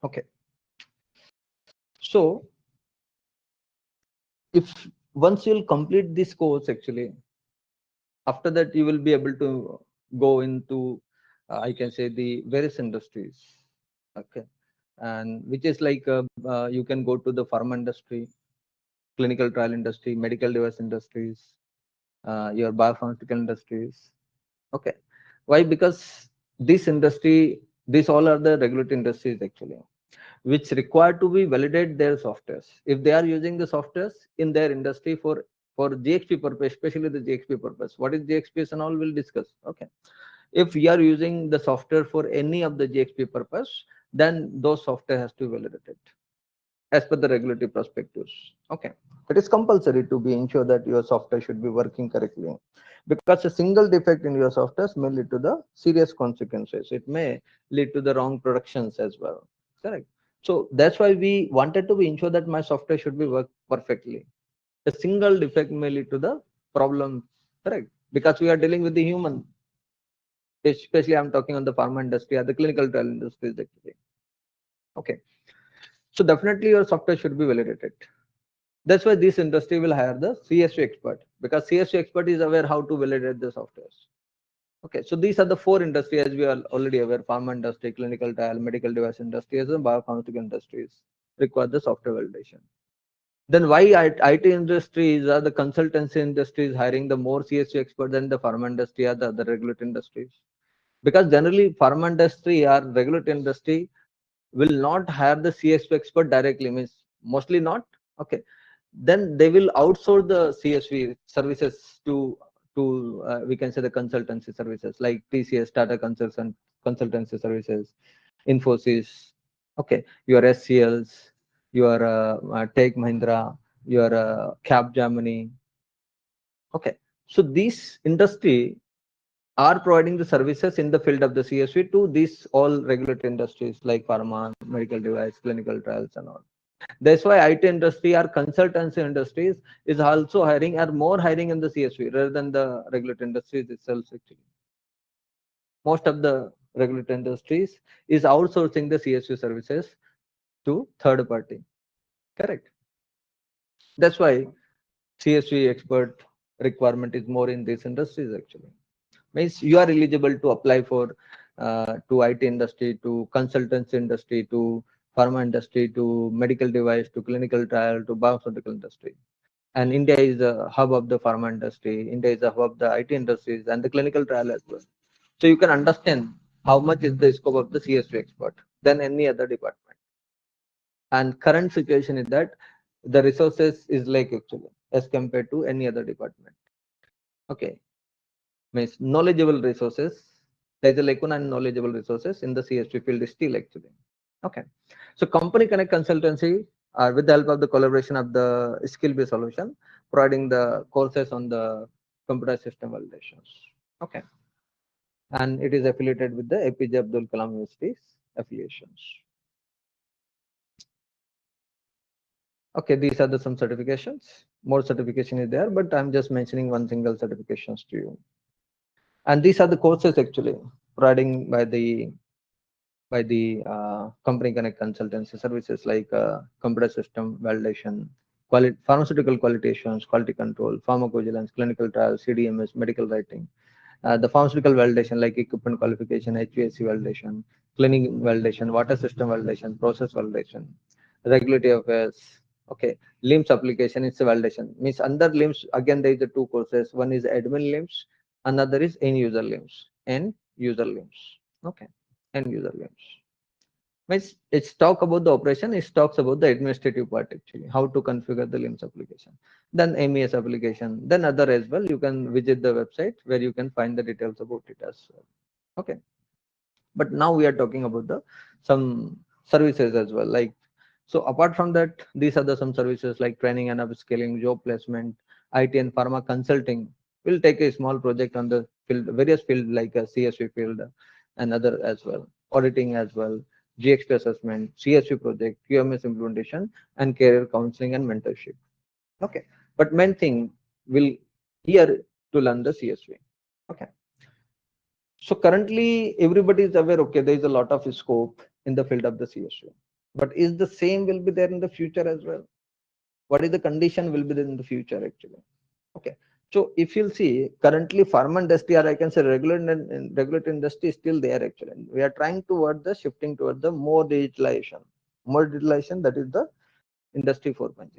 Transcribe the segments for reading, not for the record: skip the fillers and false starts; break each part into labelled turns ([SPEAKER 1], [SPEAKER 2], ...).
[SPEAKER 1] Okay. So if once you'll complete this course, actually, after that you will be able to go into, I can say, the various industries. Okay. And which is like you can go to the pharma industry, clinical trial industry, medical device industries, your biopharmaceutical industries. Okay. Why? Because this industry, these all are the regulated industries actually, which require to be validate their softwares. If they are using the softwares in their industry for GXP purpose, especially the GXP purpose. What is GXP and all we'll discuss. Okay. If we are using the software for any of the GXP purpose, then those software has to be validated as per the regulatory perspectives. Okay. It is compulsory to be ensure that your software should be working correctly, because a single defect in your software may lead to the serious consequences. It may lead to the wrong productions as well. Correct. So that's why we wanted to be ensure that my software should be work perfectly. A single defect may lead to the problem. Correct. Because we are dealing with the human, especially I'm talking on the pharma industry or the clinical trial industries actually. Okay. So definitely your software should be validated. That's why this industry will hire the CSV expert, because CSV expert is aware how to validate the softwares. Okay, so these are the four industries, as we are already aware: pharma industry, clinical trial, medical device industries, and biopharmaceutical industries require the software validation. Then why IT industries or the consultancy industries hiring the more CSV experts than the pharma industry or the other regulated industries? Because generally pharma industry or regulated industry will not hire the CSV expert directly, means mostly not. Okay, then they will outsource the CSV services to we can say the consultancy services like TCS, Tata Consultancy Services, Infosys. Okay, your SCLs, your Tech Mahindra, your Capgemini. Okay, so these industry are providing the services in the field of the CSV to these all regulated industries like pharma, medical device, clinical trials, and all. That's why IT industry or consultancy industries is also hiring, or more hiring in the CSV rather than the regulated industries itself. Actually, most of the regulated industries is outsourcing the CSV services to third party. Correct. That's why CSV expert requirement is more in these industries actually. Means you are eligible to apply for to IT industry, to consultancy industry, to pharma industry, to medical device, to clinical trial, to biopharmaceutical industry. And India is a hub of the pharma industry. India is a hub of the IT industries and the clinical trial as well. So you can understand how much is the scope of the CSV expert than any other department. And current situation is that the resources is like actually as compared to any other department. Okay, means knowledgeable resources. There's a lacuna and knowledgeable resources in the CSV field is still actually. Okay, so Company Connect Consultancy with the help of the collaboration of the Skillbee Solution, providing the courses on the computer system validations. Okay, and it is affiliated with the APJ Abdul Kalam University's affiliations. Okay, these are the some certifications. More certification is there, but I'm just mentioning one single certifications to you. And these are the courses actually providing by the Company Connect Consultancy Services like computer system validation, pharmaceutical quality assurance, quality control, pharmacovigilance, clinical trials, CDMS, medical writing, the pharmaceutical validation like equipment qualification, HVAC validation, cleaning validation, water system validation, process validation, regulatory affairs. Okay, LIMS application is a validation. Means under LIMS again there is the two courses. One is admin LIMS, another is end user LIMS. End user LIMS. Okay, end user LIMS. Means it's talk about the operation. It talks about the administrative part actually, how to configure the LIMS application. Then MES application. Then other as well. You can visit the website where you can find the details about it as well. Okay, but now we are talking about the some services as well, like, so apart from that, these are the some services like training and upskilling, job placement, IT and pharma consulting. We'll take a small project on the field, various field like a CSV field and other as well, auditing as well, GXP assessment, CSV project, QMS implementation, and career counseling and mentorship. Okay, but main thing will here to learn the CSV. Okay. So currently everybody is aware, okay, there is a lot of scope in the field of the CSV. but is the same will be there in the future as well? What is the condition will be there in the future actually? Okay. So if you'll see currently pharma industry, or I can say regulatory industry is still there actually. We are trying toward the shifting toward the more digitalization. More digitalization, that is the industry 4.0.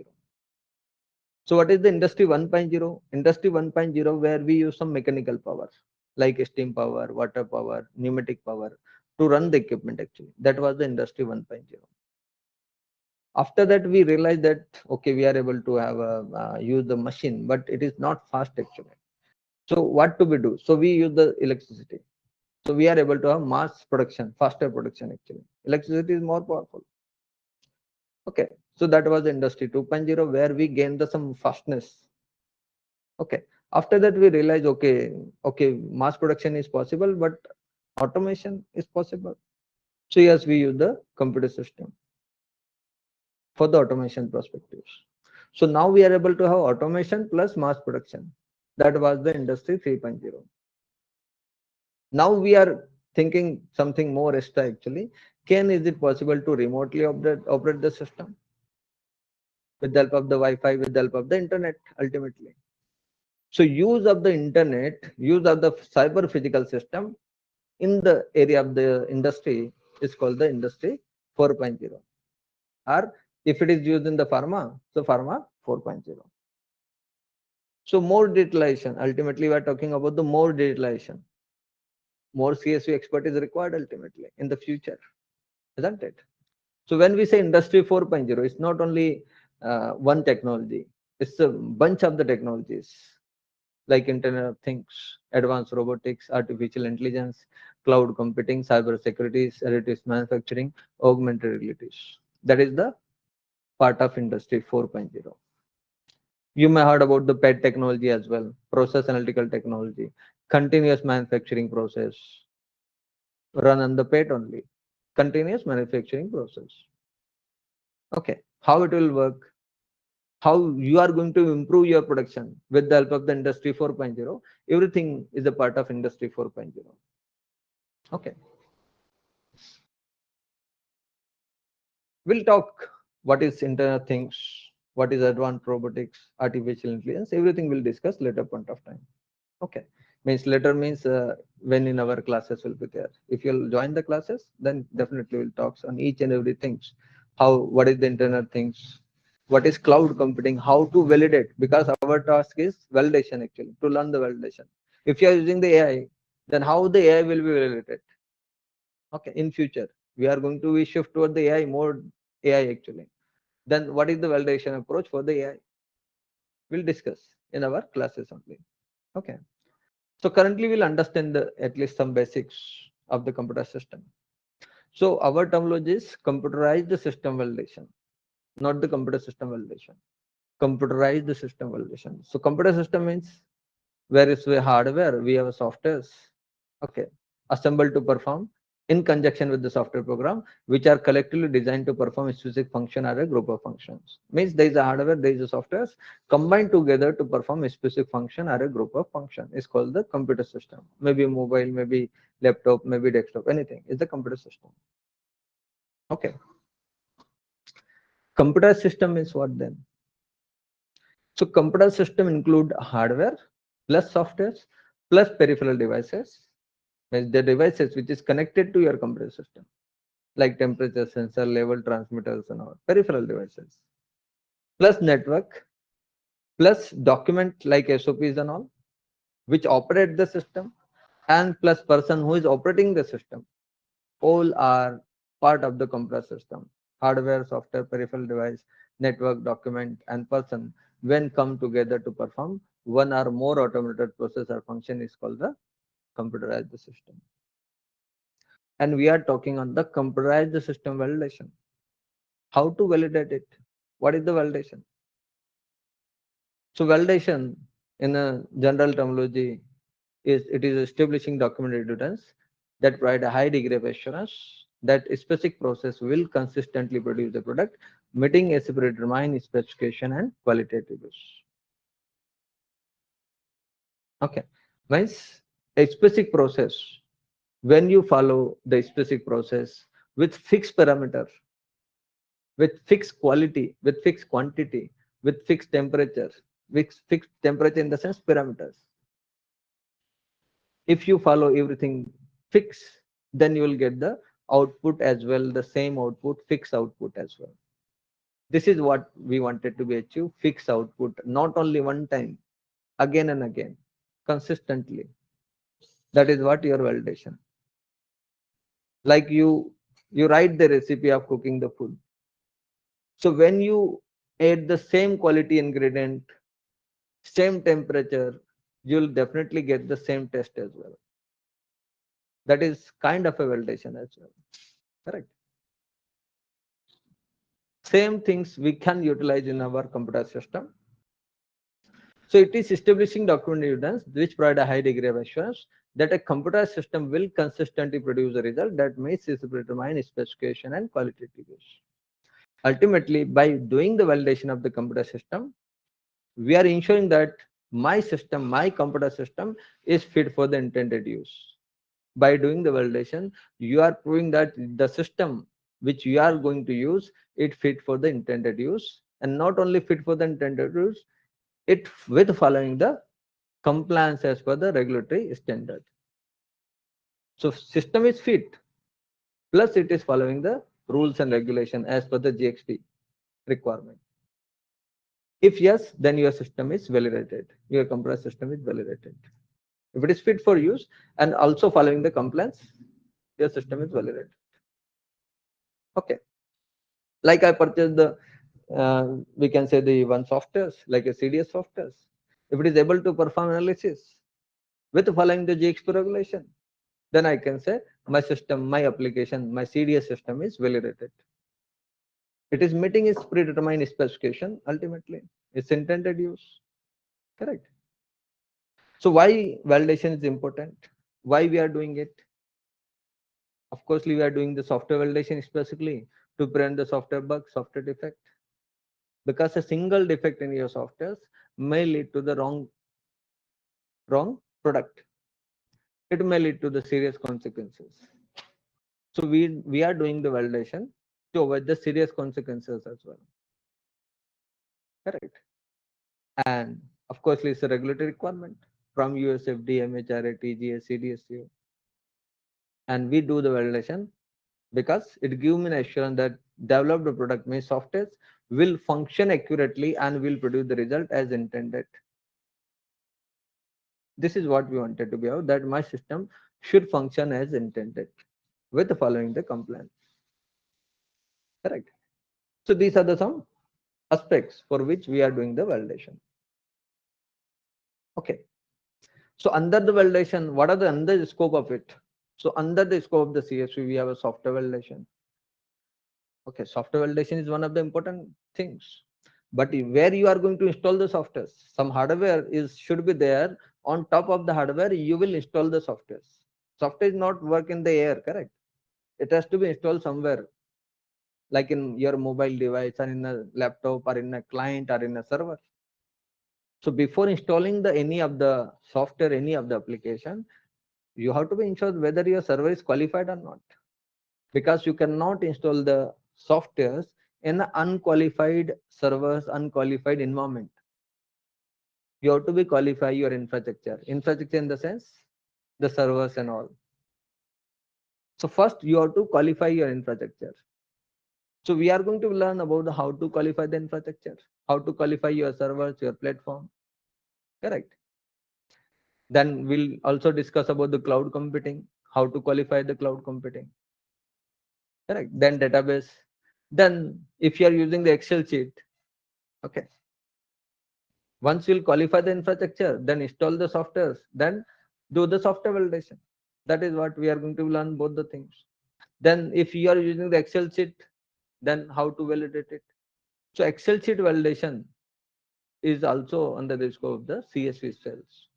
[SPEAKER 1] So what is the industry 1.0? Industry 1.0 where we use some mechanical power like steam power, water power, pneumatic power to run the equipment actually. That was the industry 1.0. After that we realized that okay, we are able to have a use the machine, but it is not fast actually. So what do we do? So we use the electricity. So we are able to have mass production, faster production actually. Electricity is more powerful. Okay. So that was the industry 2.0 where we gained the some fastness. Okay. After that we realize okay, mass production is possible, but automation is possible. So yes, we use the computer system for the automation perspectives. So now we are able to have automation plus mass production. That was the industry 3.0. Now we are thinking something more extra actually. Is it possible to remotely operate the system with the help of the Wi-Fi, with the help of the internet ultimately? So use of the internet, use of the cyber physical system in the area of the industry is called the industry 4.0. Or if it is used in the pharma, so pharma 4.0. So more digitalization, ultimately we are talking about the more digitalization. More CSV expert is required ultimately in the future, isn't it? So when we say industry 4.0, it's not only one technology, it's a bunch of the technologies like Internet of Things, advanced robotics, artificial intelligence, cloud computing, cyber security, additive manufacturing, augmented realities. That is the part of industry 4.0. You may heard about the PET technology as well, process analytical technology, continuous manufacturing process, run on the PET only, continuous manufacturing process. Okay, how it will work? How you are going to improve your production with the help of the industry 4.0? Everything is a part of industry 4.0. Okay, we'll talk what is Internet of Things, what is advanced robotics, artificial intelligence. Everything we'll discuss later point of time. Okay, means later means when in our classes will be there. If you'll join the classes, then definitely we'll talk on each and every things. How, what is the Internet of Things, what is cloud computing, how to validate, because our task is validation actually, to learn the validation. If you are using the AI, then how the AI will be validated? Okay, in future we are going to be shift toward the AI, more AI actually. Then what is the validation approach for the AI? We'll discuss in our classes only. Okay. So currently we'll understand at least some basics of the computer system. So our terminology is computerized system validation, not the computer system validation. Computerized system validation. So computer system means where is the hardware, we have softwares, okay, assembled to perform in conjunction with the software program, which are collectively designed to perform a specific function or a group of functions. Means there is a hardware, there is a software combined together to perform a specific function or a group of function. Is called the computer system. Maybe mobile, maybe laptop, maybe desktop, anything is the computer system. Okay. Computer system is what then? So computer system include hardware plus softwares plus peripheral devices, means the devices which is connected to your computer system, like temperature sensor, level transmitters and all, peripheral devices, plus network, plus document like SOPs and all, which operate the system, and plus person who is operating the system. All are part of the computer system. Hardware, software, peripheral device, network, document, and person, when come together to perform one or more automated process or function, is called the computerized system. And we are talking on the computerized system validation. How to validate it? What is the validation? So validation in a general terminology is it is establishing documented evidence that provide a high degree of assurance that a specific process will consistently produce the product meeting a predetermined specification and qualitative use. Okay, means a specific process, when you follow the specific process with fixed parameter, with fixed quality, with fixed quantity, with fixed temperature, with fixed temperature in the sense parameters. If you follow everything fixed, then you will get the output as well, the same output, fixed output as well. This is what we wanted to be achieved, fixed output, not only one time, again and again, consistently. That is what your validation. Like you write the recipe of cooking the food. So when you add the same quality ingredient, same temperature, you'll definitely get the same taste as well. That is kind of a validation as well. Correct. Same things we can utilize in our computer system. So it is establishing document evidence which provide a high degree of assurance that a computer system will consistently produce a result that meets its predetermined specification and qualifications. Ultimately, by doing the validation of the computer system, we are ensuring that my system, my computer system is fit for the intended use. By doing the validation, you are proving that the system which you are going to use, it fit for the intended use, and not only fit for the intended use, it with following the compliance as per the regulatory standard. So system is fit, plus it is following the rules and regulation as per the GXP requirement. If yes, then your system is validated. Your computer system is validated. If it is fit for use and also following the compliance, your system is validated. Okay. Like I purchased the, we can say the one software, like a CDS software. If it is able to perform analysis with following the GXP regulation, then I can say my system, my application, my CDS system is validated. It is meeting its predetermined specification ultimately. Its intended use. Correct. So why validation is important? Why we are doing it? Of course, we are doing the software validation specifically to prevent the software bug, software defect. Because a single defect in your software may lead to the wrong product. It may lead to the serious consequences. So we are doing the validation to avoid the serious consequences as well. Correct. And of course, it's a regulatory requirement from USFD, MHRA, TGS, CDSU. And we do the validation because it gives me an assurance that developed product means software will function accurately and will produce the result as intended. This is what we wanted to be out, that my system should function as intended with following the compliance. Correct. So these are the some aspects for which we are doing the validation. Okay. So under the validation, what are the under the scope of it? So under the scope of the CSV, we have a software validation. Okay, software validation is one of the important things. But where you are going to install the software, some hardware is should be there. On top of the hardware, you will install the software. Software is not work in the air, correct? It has to be installed somewhere, like in your mobile device or in a laptop or in a client or in a server. So before installing the any of the software, any of the application, you have to be ensured whether your server is qualified or not, because you cannot install the softwares in an unqualified servers, unqualified environment. You have to be qualify your infrastructure in the sense the servers and all. So first you have to qualify your infrastructure. So we are going to learn about how to qualify the infrastructure, how to qualify your servers, your platform. Correct. Then we'll also discuss about the cloud computing, how to qualify the cloud computing. Correct. Then database. Then if you are using the Excel sheet, okay. Once you'll qualify the infrastructure, then install the softwares, then do the software validation. That is what we are going to learn, both the things. Then if you are using the Excel sheet, then how to validate it. So Excel sheet validation is also under the scope of the CSV cells,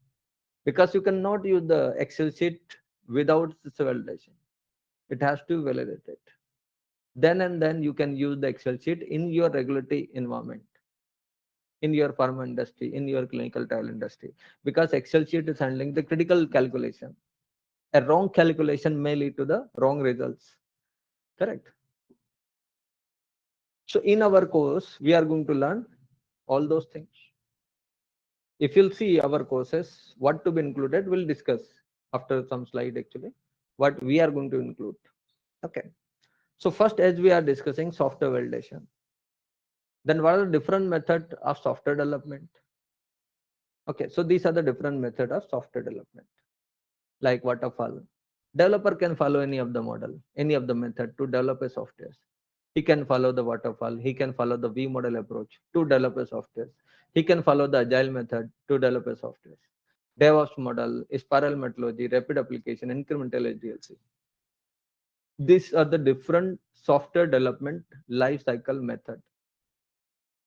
[SPEAKER 1] because you cannot use the Excel sheet without this validation. It has to be validated. Then and then you can use the Excel sheet in your regulatory environment, in your pharma industry, in your clinical trial industry, because Excel sheet is handling the critical calculation. A wrong calculation may lead to the wrong results. Correct. So in our course, we are going to learn all those things. If you'll see our courses, what to be included, we'll discuss after some slide actually, what we are going to include. Okay. So first, as we are discussing software validation, then what are the different methods of software development? Okay, so these are the different methods of software development, like waterfall. Developer can follow any of the model, any of the method to develop a software. He can follow the waterfall. He can follow the V model approach to develop a software. He can follow the agile method to develop a software. DevOps model, spiral methodology, rapid application, incremental SDLC. These are the different software development life cycle method.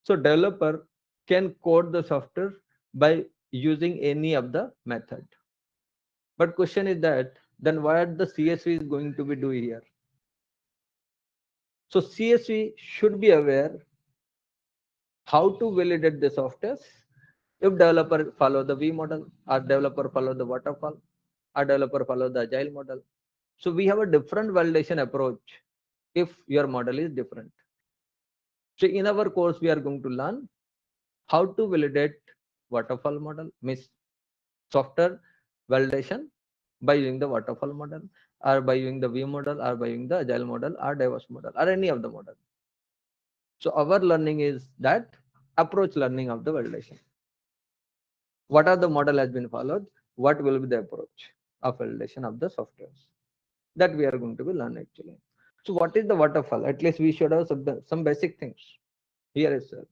[SPEAKER 1] So developer can code the software by using any of the method. But question is that then what the CSV is going to be doing here? So CSV should be aware how to validate the software. If developer follow the V model, or developer follow the waterfall, or developer follow the agile model. So we have a different validation approach if your model is different. So in our course, we are going to learn how to validate waterfall model, means software validation by using the waterfall model, or by using the V model, or by using the agile model, or DevOps model, or any of the model. So our learning is that approach learning of the validation. What are the model has been followed? What will be the approach of validation of the softwares? That we are going to be learn actually. So what is the waterfall? At least we should have some basic things here itself.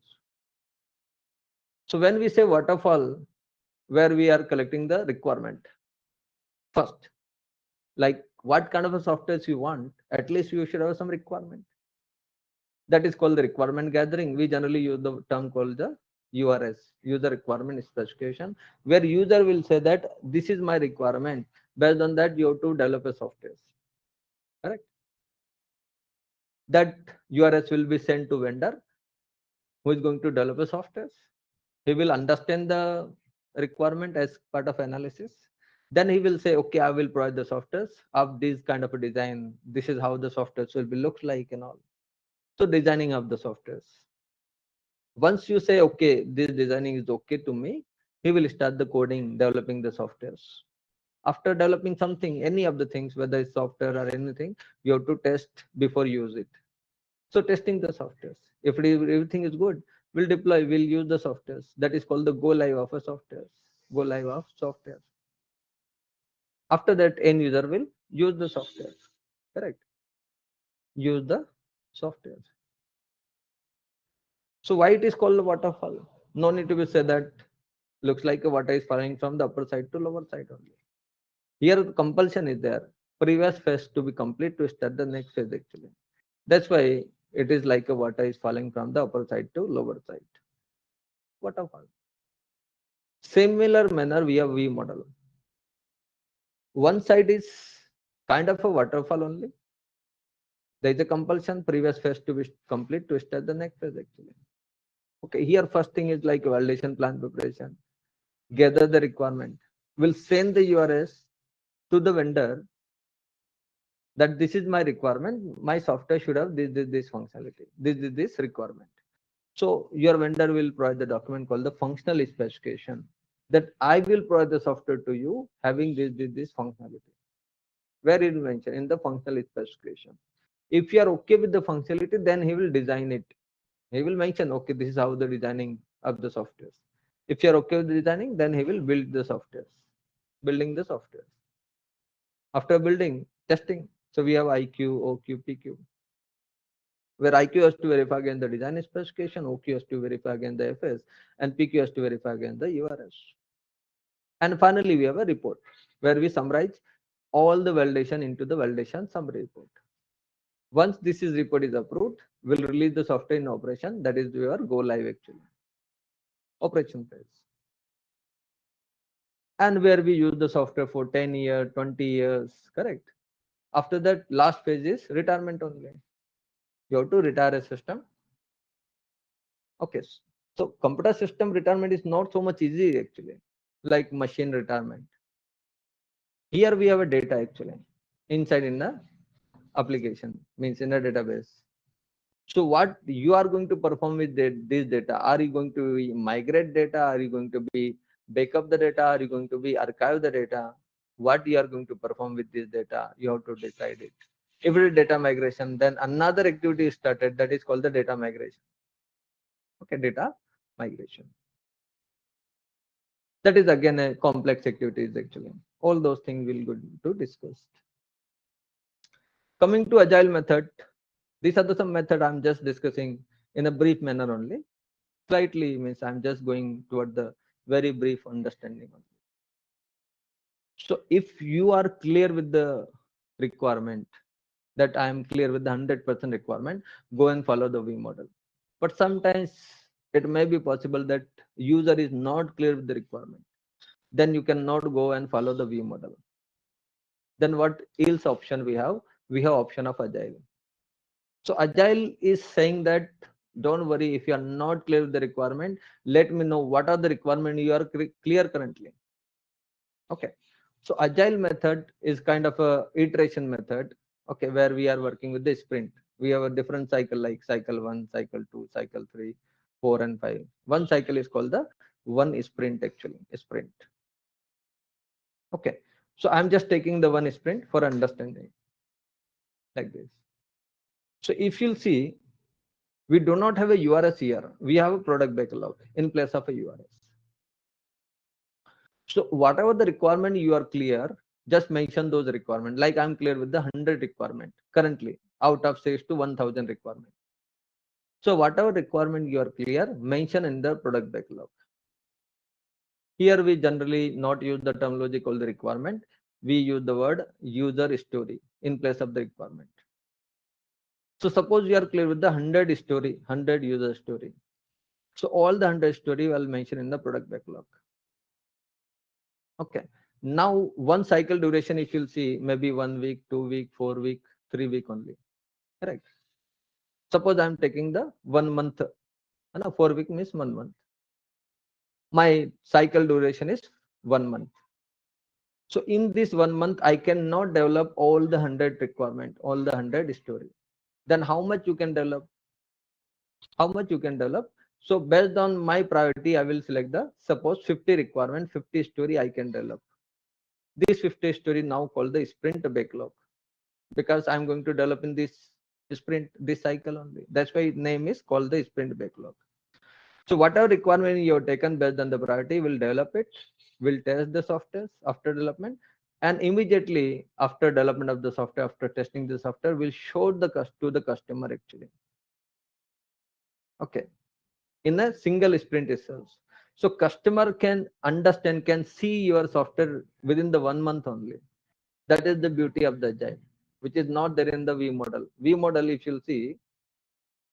[SPEAKER 1] So when we say waterfall, where we are collecting the requirement first, like what kind of a software you want, at least you should have some requirement. That is called the requirement gathering. We generally use the term called the URS, user requirement specification, where user will say that this is my requirement. Based on that, you have to develop a software. Correct? That URS will be sent to vendor who is going to develop a software. He will understand the requirement as part of analysis. Then he will say, okay, I will provide the software of this kind of a design. This is how the software will be look like and all. So designing of the softwares. Once you say, okay, this designing is okay to me, he will start the coding, developing the softwares. After developing something, any of the things, whether it's software or anything, you have to test before you use it. So testing the softwares. If everything is good, we'll deploy, we'll use the softwares. That is called the go live of a software. Go live of software. After that, end user will use the software. Correct? Use the software. So why it is called a waterfall? No need to be said that looks like a water is falling from the upper side to lower side only. Here compulsion is there. Previous phase to be complete to start the next phase actually. That's why it is like a water is falling from the upper side to lower side. Waterfall. Similar manner we have V model. One side is kind of a waterfall only. There is a compulsion previous phase to be complete to start the next phase actually. Okay, here first thing is like validation plan preparation. Gather the requirement. We'll send the URS to the vendor that this is my requirement. My software should have this functionality. This requirement. So your vendor will provide the document called the functional specification that I will provide the software to you having this functionality. Where it mentioned in the functional specification. If you are okay with the functionality, then he will design it. He will mention, okay, this is how the designing of the software. If you are okay with the designing, then he will build the software. Building the software. After building, testing. So we have IQ, OQ, PQ. Where IQ has to verify against the design specification, OQ has to verify against the FS, and PQ has to verify against the URS. And finally, we have a report where we summarize all the validation into the validation summary report. Once this report is approved, we'll release the software in operation. That is your go live actually. Operation phase. And where we use the software for 10 years, 20 years, correct? After that, last phase is retirement only. You have to retire a system. Okay, so computer system retirement is not so much easy actually, like machine retirement. Here we have a data actually inside in the application, means in a database. So what you are going to perform with this data? Are you going to migrate data? Are you going to be backup the data? Are you going to be archive the data? What you are going to perform with this data? You have to decide it. If it is data migration, then another activity is started, that is called the data migration. Okay, data migration. That is again a complex activities actually. All those things we'll go to discuss. Coming to agile method, these are the some method I'm just discussing in a brief manner only. Slightly means I'm just going toward the very brief understanding only. So if you are clear with the requirement, that I am clear with the 100% requirement, go and follow the V model. But sometimes it may be possible that user is not clear with the requirement. Then you cannot go and follow the V model. Then what else option we have? We have option of agile. So agile is saying that don't worry if you are not clear with the requirement, let me know what are the requirement you are clear currently. Okay. So agile method is kind of a iteration method, okay, where we are working with the sprint. We have a different cycle like cycle 1, cycle 2, cycle 3, 4 and 5. One cycle is called the one sprint actually, sprint. Okay. So I'm just taking the one sprint for understanding like this. So if you'll see, we do not have a URS here. We have a product backlog in place of a URS. So whatever the requirement you are clear, just mention those requirements. Like I'm clear with the 100 requirement currently out of 6 to 1000 requirement. So whatever requirement you are clear, mention in the product backlog. Here we generally not use the terminology called the requirement. We use the word user story in place of the requirement. So suppose you are clear with the 100 story, 100 user story. So all the 100 story will mention in the product backlog. Okay. Now one cycle duration, if you'll see, maybe 1 week, 2 week, 4 week, 3 week only. Correct. Suppose I'm taking the 1 month. 4 week means 1 month. My cycle duration is 1 month. So in this 1 month, I cannot develop all the 100 requirement, all the 100 story. Then how much you can develop? How much you can develop? So based on my priority, I will select the suppose 50 requirement, 50 story I can develop. This 50 story now called the sprint backlog, because I'm going to develop in this sprint, this cycle only. That's why name is called the sprint backlog. So whatever requirement you have taken based on the priority, will develop it, will test the software after development, and immediately after development of the software, after testing the software, will show to the customer actually. Okay, in a single sprint itself. So customer can understand, can see your software within the 1 month only. That is the beauty of the agile, which is not there in the V model. V model, if you'll see,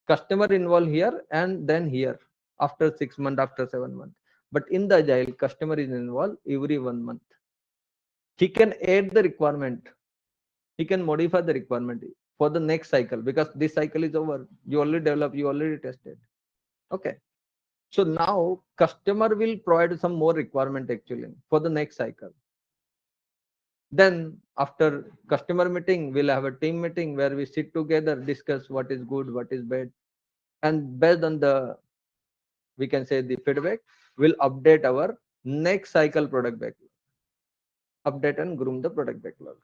[SPEAKER 1] customer involved here and then here after 6 months, after 7 months. But in the agile, customer is involved every 1 month. He can add the requirement. He can modify the requirement for the next cycle, because this cycle is over. You already developed, you already tested. Okay. So now customer will provide some more requirement actually for the next cycle. Then after customer meeting, we'll have a team meeting where we sit together, discuss what is good, what is bad. And based on the, we can say the feedback, we'll update our next cycle product backlog. Update and groom the product backlog.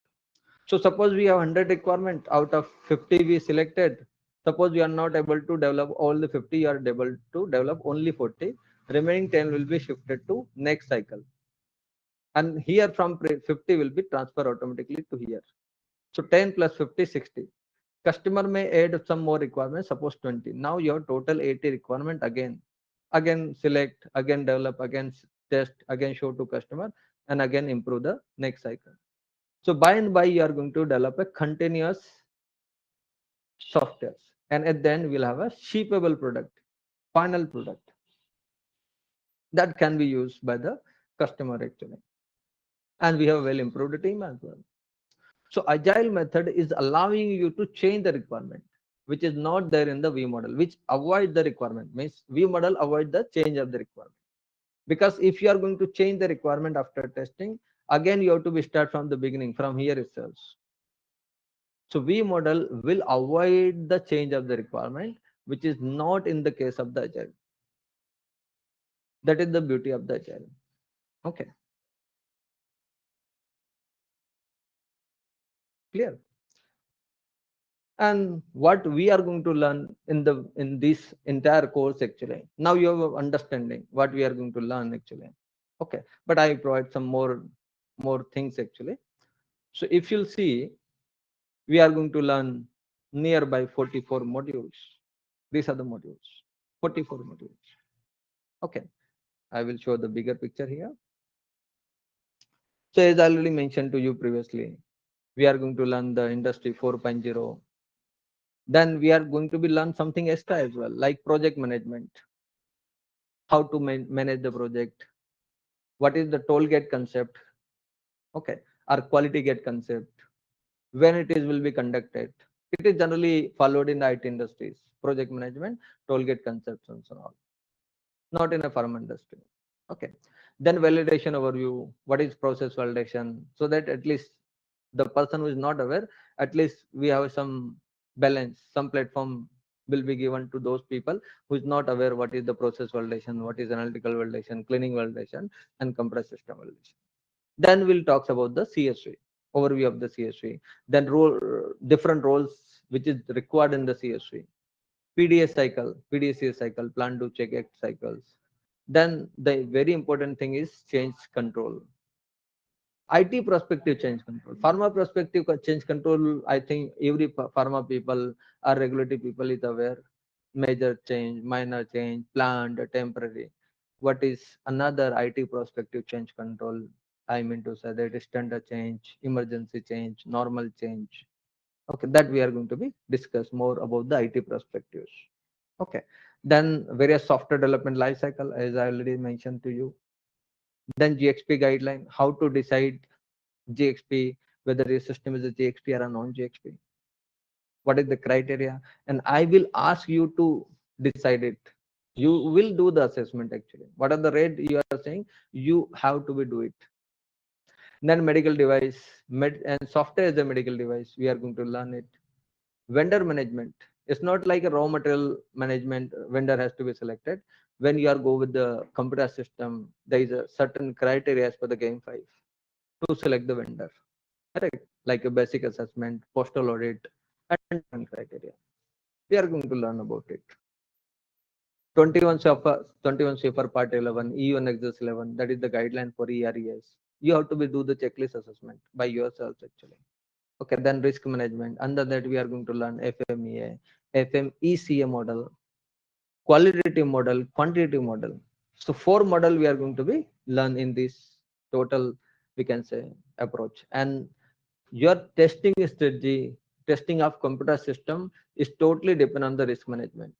[SPEAKER 1] So suppose we have 100 requirement, out of 50 we selected. Suppose we are not able to develop all the 50, you are able to develop only 40. Remaining 10 will be shifted to next cycle. And here from 50 will be transferred automatically to here. So 10 plus 50, 60. Customer may add some more requirements, suppose 20. Now you have total 80 requirement again. Again select, again develop, again test, again show to customer, and again improve the next cycle. So by and by, you are going to develop a continuous software. And at the end, we'll have a shippable product, final product that can be used by the customer actually. And we have well improved team as well. So agile method is allowing you to change the requirement, which is not there in the V model, which avoid the requirement. Means V model avoid the change of the requirement. Because if you are going to change the requirement after testing, again you have to be start from the beginning, from here itself. So V model will avoid the change of the requirement which is not in the case of the agile. That is the beauty of the agile. Okay, clear. And what we are going to learn in this entire course actually, now you have understanding what we are going to learn actually. Okay, but I provide some more things actually. So if you'll see, we are going to learn nearby 44 modules. These are the modules, 44 modules. Okay, I will show the bigger picture here. So as I already mentioned to you previously, we are going to learn the industry 4.0. Then we are going to be learn something extra as well, like project management, how to manage the project, what is the toll gate concept, okay, or quality gate concept, when it is will be conducted. It is generally followed in the IT industries, project management, toll gate concepts and so on, not in a pharma industry. Okay, then validation overview, what is process validation, so that at least the person who is not aware, at least we have some balance, some platform will be given to those people who is not aware what is the process validation, what is analytical validation, cleaning validation, and compressed system validation. Then we'll talk about the CSV, overview of the CSV, then different roles which is required in the CSV, PDS cycle, PDCS cycle, plan to check act cycles. Then the very important thing is change control. IT perspective change control, pharma perspective change control. I think every pharma people or regulatory people is aware. Major change, minor change, planned, temporary. What is another IT perspective change control? I mean to say that is standard change, emergency change, normal change. Okay, that we are going to be discuss more about the IT perspectives. Okay, then various software development life cycle, as I already mentioned to you. Then GXP guideline, how to decide GXP, whether your system is a GXP or a non-GXP. What is the criteria? And I will ask you to decide it. You will do the assessment actually. What are the rate you are saying? You have to be do it. Then medical device, and software as a medical device. We are going to learn it. Vendor management. It's not like a raw material management. Vendor has to be selected. When you are go with the computer system, there is a certain criteria as per the game 5 to select the vendor. Correct, like a basic assessment, postal audit, and criteria. We are going to learn about it. 21 CFR Part 11, EU Nexus 11, that is the guideline for ERES. You have to be do the checklist assessment by yourself actually. Okay, then risk management. Under that, we are going to learn FMEA, FMECA model, qualitative model, quantitative model. So 4 model we are going to be learn in this total, we can say, approach. And your testing strategy, testing of computer system is totally depend on the risk management.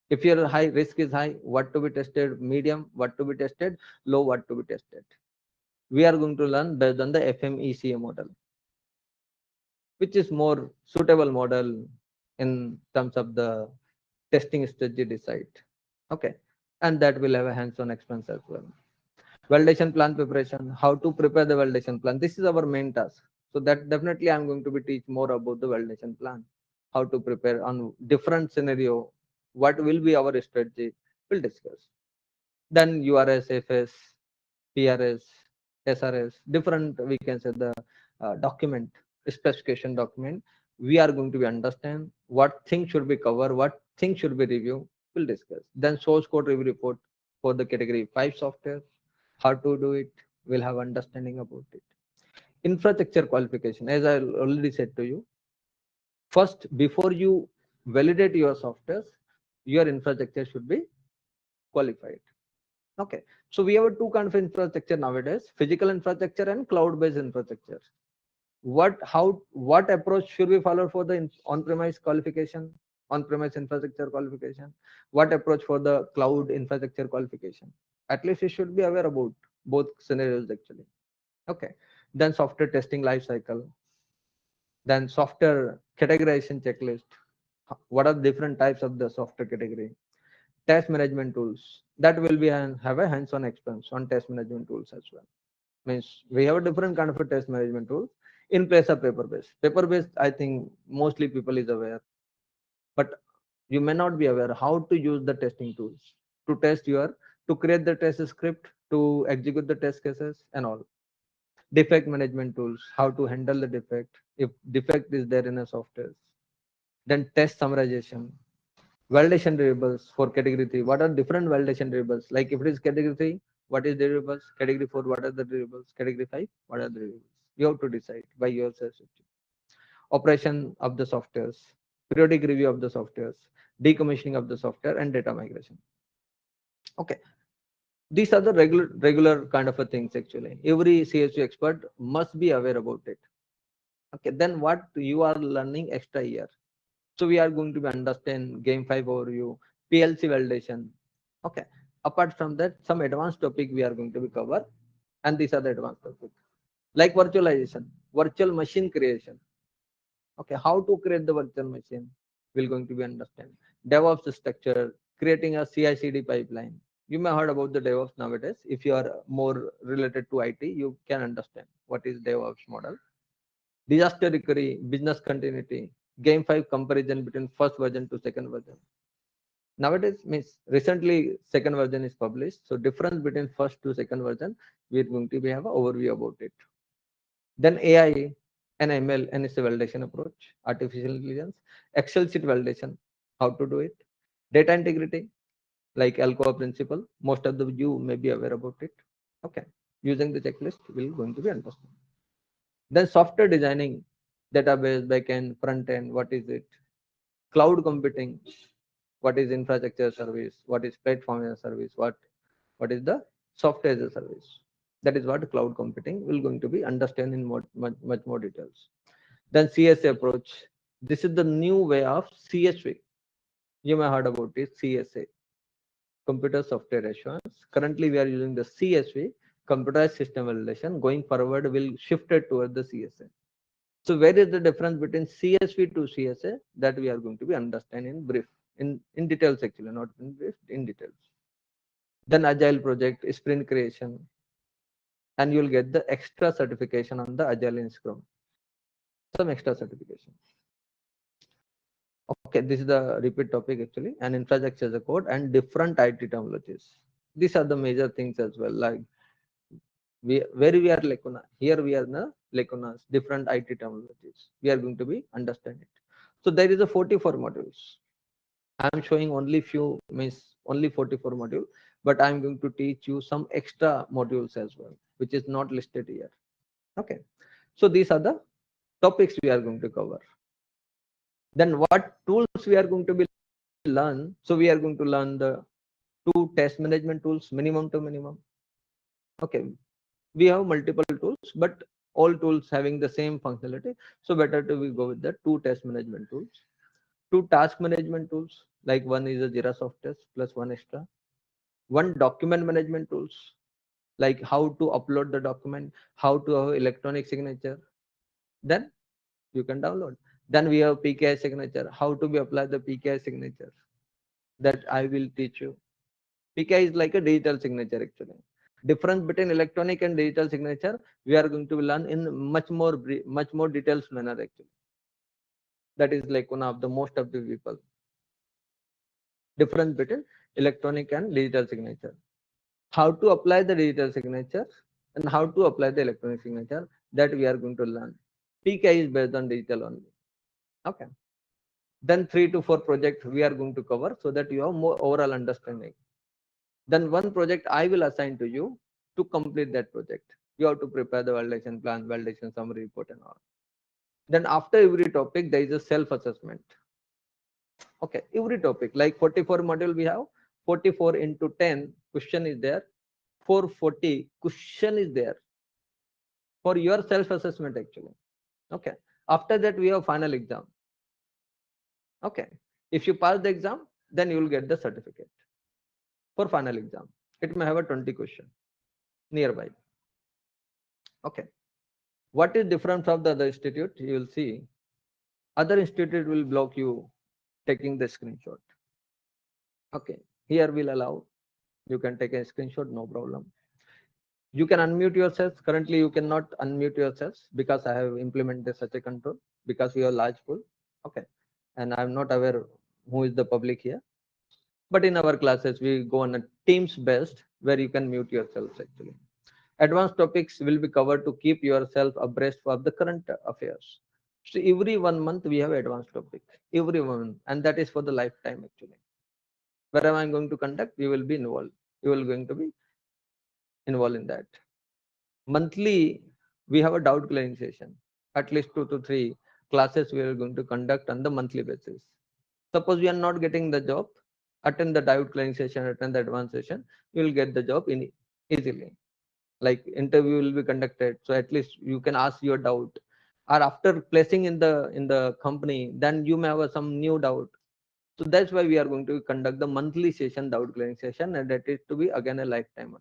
[SPEAKER 1] If your high risk is high, what to be tested, medium, what to be tested, low, what to be tested. We are going to learn based on the FMECA model, which is more suitable model in terms of the testing strategy decide. Okay, and that will have a hands-on expense as well. Validation plan preparation, how to prepare the validation plan. This is our main task. So that definitely I'm going to be teach more about the validation plan, how to prepare on different scenario, what will be our strategy, we'll discuss. Then URS, FS, PRS, SRS, different, we can say the document, specification document. We are going to be understand what things should be covered, what things should be reviewed, we'll discuss. Then source code review report for the category 5 software, how to do it, we'll have understanding about it. Infrastructure qualification, as I already said to you, first before you validate your softwares, your infrastructure should be qualified. Okay, so we have two kind of infrastructure nowadays: physical infrastructure and cloud-based infrastructure. What approach should we follow for the on-premise qualification, on-premise infrastructure qualification? What approach for the cloud infrastructure qualification? At least you should be aware about both scenarios actually. Okay, then software testing life cycle, then software categorization checklist. What are the different types of the software category? Test management tools, that will be have a hands-on experience on test management tools as well. Means we have a different kind of a test management tool in place of paper based. Paper based, I think mostly people is aware, but You may not be aware how to use the testing tools to test your, to create the test script, to execute the test cases and all. Defect management tools, how to handle the defect if defect is there in a software. Then test summarization, validation variables for category 3. What are different validation variables? Like if it is category 3, what is the variables? Category 4, what are the variables? Category 5, what are the variables? You have to decide by yourself. Operation of the softwares, periodic review of the softwares, decommissioning of the software, and data migration. Okay, these are the regular kind of a things actually. Every CSU expert must be aware about it. Okay, then what you are learning extra here? So we are going to understand Game 5 overview, PLC validation. Okay, apart from that, some advanced topic we are going to be cover, and these are the advanced topics like virtualization, virtual machine creation. Okay, how to create the virtual machine, we're going to be understand. DevOps structure, creating a CI/CD pipeline. You may heard about the DevOps nowadays. If you are more related to IT, you can understand what is DevOps model. Disaster recovery, business continuity, Game 5 comparison between first version to second version. Nowadays, means recently second version is published. So difference between first to second version, we're going to have an overview about it. Then AI and ML and its validation approach, artificial intelligence, Excel sheet validation, how to do it, data integrity, like Alcoa principle. Most of the you may be aware about it. Okay, using the checklist, we're going to be understand. Then software designing, database, backend, front end, what is it? Cloud computing, what is infrastructure service, what is platform as a service, what is the software as a service. That is what cloud computing will going to be understand in much more details. Then CSA approach. This is the new way of CSV. You may heard about it, CSA, computer software assurance. Currently, we are using the CSV, computerized system validation. Going forward, we'll shift it toward the CSA. So where is the difference between CSV to CSA? That we are going to be understand in brief, in details actually, not in brief, in details. Then agile project, sprint creation, and you'll get the extra certification on the agile in Scrum. Some extra certification. Okay, this is the repeat topic actually, and infrastructure as a code and different IT terminologies. These are the major things as well. Like where we are lacuna, here we are in the lacunas, different IT terminologies. We are going to be understand it. So there is a 44 modules. I am showing only few, means only 44 module, but I am going to teach you some extra modules as well, which is not listed here. Okay, so these are the topics we are going to cover. Then what tools we are going to be learn? So we are going to learn the 2 test management tools, minimum to minimum. Okay, we have multiple tools, but all tools having the same functionality. So better to we go with the 2 test management tools, 2 task management tools, like one is a Jira soft test plus one extra, 1 document management tools, like how to upload the document, how to have electronic signature. Then you can download. Then we have PKI signature, how to be apply the PKI signature. That I will teach you. PKI is like a digital signature actually. Difference between electronic and digital signature, we are going to learn in much more details manner actually. That is like one of the most of the people. Difference between electronic and digital signature. How to apply the digital signature and how to apply the electronic signature, that we are going to learn. PKI is based on digital only. Okay. Then 3 to 4 projects we are going to cover so that you have more overall understanding. Then one project I will assign to you to complete that project. You have to prepare the validation plan, validation summary report and all. Then after every topic, there is a self-assessment. Okay, every topic, like 44 module we have, 44 into 10 question is there, 440 question is there for your self-assessment actually. Okay, after that we have final exam. Okay, if you pass the exam, then you will get the certificate for final exam. It may have a 20 question nearby. Okay, what is different from the other institute? You will see other institute will block you taking the screenshot. Okay, here we'll allow you can take a screenshot, no problem. You can unmute yourself. Currently you cannot unmute yourselves because I have implemented such a control because we have large pool. Okay, and I'm not aware who is the public here. But in our classes, we go on a Teams based where you can mute yourselves actually. Advanced topics will be covered to keep yourself abreast of the current affairs. So every 1 month we have advanced topic, every 1 month, and that is for the lifetime actually. Wherever I'm going to conduct, you will be involved. You will going to be involved in that. Monthly, we have a doubt clearing session. At least 2 to 3 classes we are going to conduct on the monthly basis. Suppose we are not getting the job, attend the doubt clearing session, attend the advanced session, you will get the job in easily. Like interview will be conducted, so at least you can ask your doubt. Or after placing in the company, then you may have some new doubt. So that's why we are going to conduct the monthly session, doubt clearing session, and that is to be again a lifetime.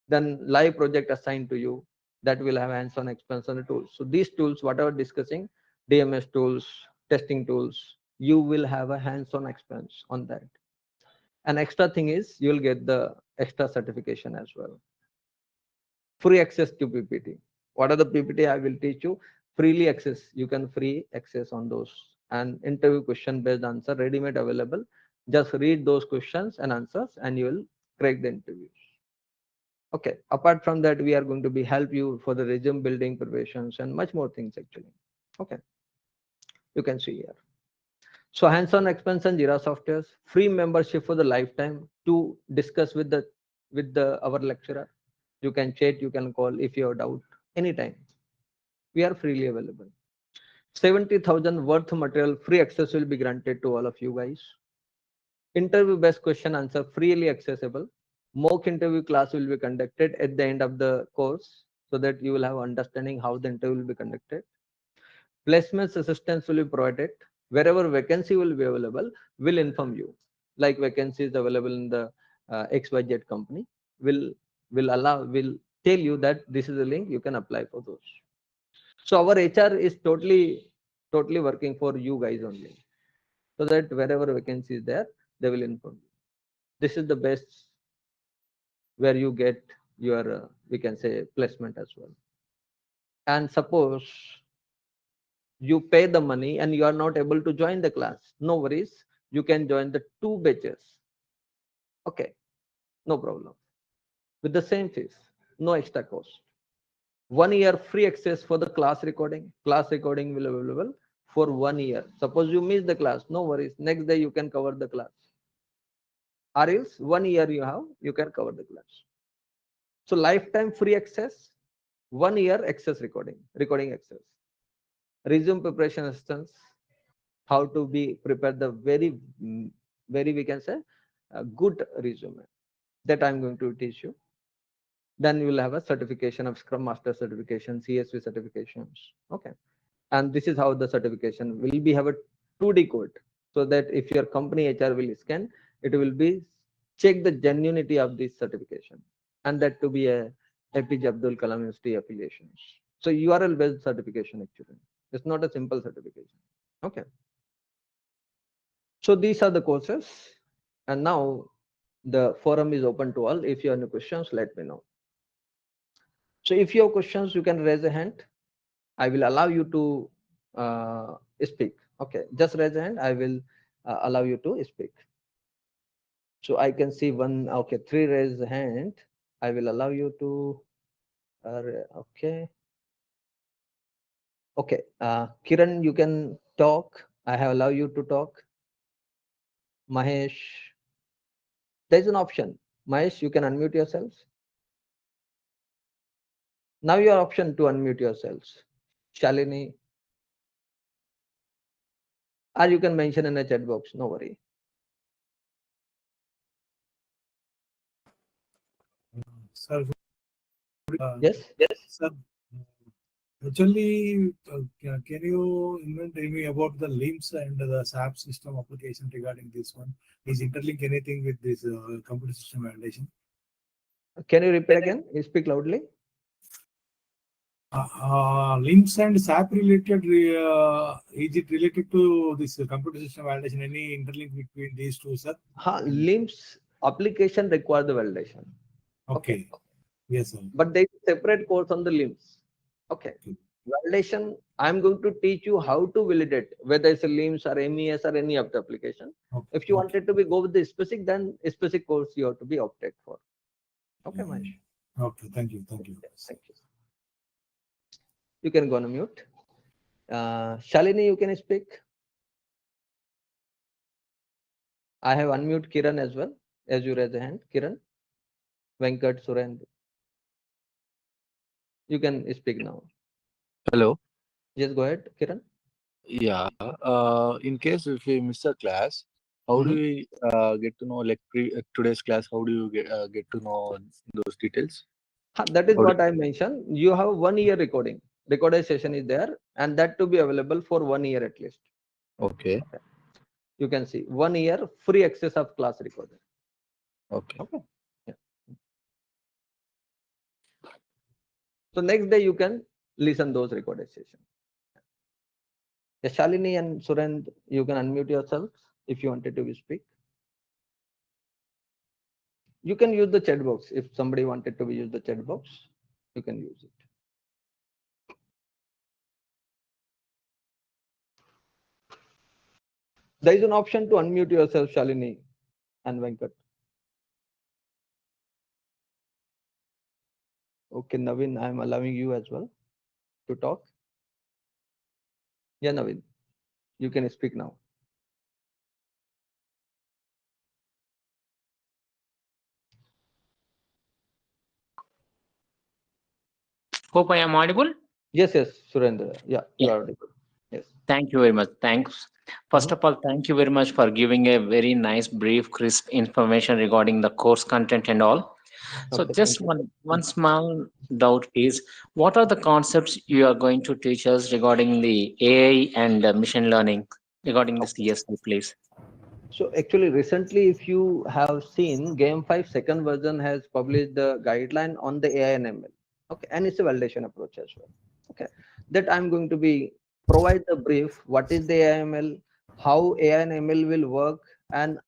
[SPEAKER 1] Then live project assigned to you that will have hands-on experience on the tools. So these tools, whatever discussing, DMS tools, testing tools, you will have a hands-on experience on that. An extra thing is you will get the extra certification as well. Free access to PPT. What are the PPT I will teach you? Freely access. You can free access on those. And interview question based answer ready-made available. Just read those questions and answers and you will crack the interviews. Okay, apart from that, we are going to be help you for the resume building preparations and much more things actually. Okay, you can see here. So hands-on expense and Jira softwares, free membership for the lifetime to discuss with the our lecturer. You can chat, you can call if you have doubt anytime. We are freely available. 70,000 worth material free access will be granted to all of you guys. Interview based question answer freely accessible. Mock interview class will be conducted at the end of the course so that you will have understanding how the interview will be conducted. Placements assistance will be provided. Wherever vacancy will be available, will inform you. Like vacancy is available in the XYZ company, will tell you that this is the link you can apply for those. So our HR is totally working for you guys only, so that wherever vacancy is there, they will inform you. This is the best where you get your we can say placement as well. And suppose you pay the money and you are not able to join the class, no worries, you can join the 2 batches. Okay, no problem, with the same fees, no extra cost. 1 year free access for the class recording. Class recording will be available for 1 year. Suppose you miss the class, no worries, next day you can cover the class, or else 1 year you can cover the class. So lifetime free access, 1 year access recording access. Resume preparation assistance, how to be prepared the very we can say a good resume, that I'm going to teach you. Then you will have a certification of Scrum Master certification, CSV certifications. Okay, and this is how the certification will be have a 2D code, so that if your company HR will scan, it will be check the genuinity of this certification, and that to be a APJ Abdul Kalam University affiliations. So URL based certification actually. It's not a simple certification. Okay. So these are the courses, and now the forum is open to all. If you have any questions, let me know. So if you have questions, you can raise a hand. I will allow you to speak. Okay, just raise a hand. I will allow you to speak. So I can see one. Okay, 3 raise a hand. I will allow you to. Okay. Okay, Kiran, you can talk. I have allowed you to talk. Mahesh, there is an option. Mahesh, you can unmute yourselves. Now your option to unmute yourselves. Shalini, or you can mention in the chat box. No worry.
[SPEAKER 2] Sir,
[SPEAKER 1] Yes.
[SPEAKER 2] sir. Actually, can you tell me about the LIMS and the SAP system application regarding this one? Is interlink anything with this computer system validation?
[SPEAKER 1] Can you repeat again? You speak loudly.
[SPEAKER 2] LIMS and SAP related, is it related to this computer system validation? Any interlink between these two, sir?
[SPEAKER 1] LIMS application require the validation.
[SPEAKER 2] Okay. Yes, sir.
[SPEAKER 1] But there is a separate course on the LIMS. Okay. Validation, I'm going to teach you how to validate, whether it's a LIMS or MES or any of the application.
[SPEAKER 2] Okay.
[SPEAKER 1] If you
[SPEAKER 2] Okay.
[SPEAKER 1] wanted to go with the specific, then a specific course you have to be opted for. Okay, Mahesh.
[SPEAKER 2] Okay. Thank you. Thank you.
[SPEAKER 1] Thank you. You can go on mute. Shalini, you can speak. I have unmute Kiran as well, as you raise a hand. Kiran, Venkat, Surendra. You can speak now.
[SPEAKER 3] Hello.
[SPEAKER 1] Just go ahead, Kiran.
[SPEAKER 3] Yeah. In case if we miss a class, how do
[SPEAKER 1] Mhm.
[SPEAKER 3] we get to know like today's class? How do you get to know those details?
[SPEAKER 1] That is
[SPEAKER 3] How do,
[SPEAKER 1] what I mentioned. You have 1 year recording. Recorded session is there, and that to be available for 1 year at least.
[SPEAKER 3] okay.
[SPEAKER 1] Okay. You can see 1 year free access of class recording.
[SPEAKER 3] Okay.
[SPEAKER 1] Okay. Yeah. So next day you can listen those recorded sessions. Yeah, Shalini and Surendra, you can unmute yourselves if you wanted to speak. You can use the chat box. If somebody wanted to use the chat box, you can use it. There is an option to unmute yourself, Shalini and Venkat. Okay, Naveen, I'm allowing you as well to talk. Yeah, Naveen, you can speak now.
[SPEAKER 4] Hope I am audible.
[SPEAKER 1] Yes, yes, Surendra. Yeah, you
[SPEAKER 4] Yeah.
[SPEAKER 1] are audible. Yes.
[SPEAKER 4] Thank you very much. Thanks. First of all, thank you very much for giving a very nice, brief, crisp information regarding the course content and all. So,
[SPEAKER 1] Okay, thank
[SPEAKER 4] just
[SPEAKER 1] you.
[SPEAKER 4] one small doubt is, what are the concepts you are going to teach us regarding the AI and machine learning regarding the
[SPEAKER 1] Okay.
[SPEAKER 4] CSA, please?
[SPEAKER 1] So actually, recently, if you have seen, Game 5 second version has published the guideline on the AI and ML. Okay, and it's a validation approach as well. Okay, that I'm going to be provide the brief. What is the AI ML? How AI and ML will work, and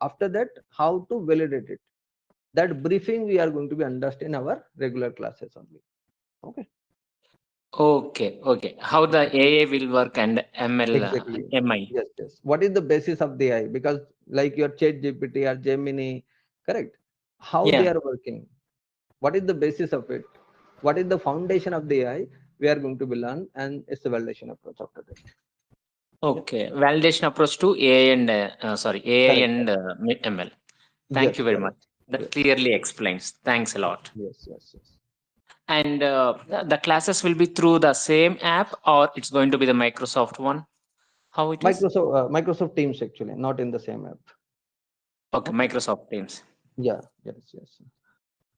[SPEAKER 1] after that, how to validate it. That briefing we are going to be understand in our regular classes only. Okay.
[SPEAKER 4] Okay, okay. How the AI will work and ML,
[SPEAKER 1] Exactly.
[SPEAKER 4] MI.
[SPEAKER 1] Yes, yes. What is the basis of the AI? Because like your Chat GPT or Gemini, correct? How they
[SPEAKER 4] Yeah.
[SPEAKER 1] are working? What is the basis of it? What is the foundation of the AI? We are going to be learn, and it's a validation approach after that. Yeah.
[SPEAKER 4] Okay. Validation approach to AI and AI
[SPEAKER 1] Correct.
[SPEAKER 4] and ML. Thank
[SPEAKER 1] Yes,
[SPEAKER 4] you very much.
[SPEAKER 1] correct.
[SPEAKER 4] That
[SPEAKER 1] Yes.
[SPEAKER 4] clearly explains. Thanks a lot.
[SPEAKER 1] Yes, yes, yes.
[SPEAKER 4] And the classes will be through the same app, or it's going to be the Microsoft one? How it is?
[SPEAKER 1] Microsoft Teams actually, not in the same app.
[SPEAKER 4] Okay,
[SPEAKER 1] Okay.
[SPEAKER 4] Microsoft Teams.
[SPEAKER 1] Yeah. Yes. Yes.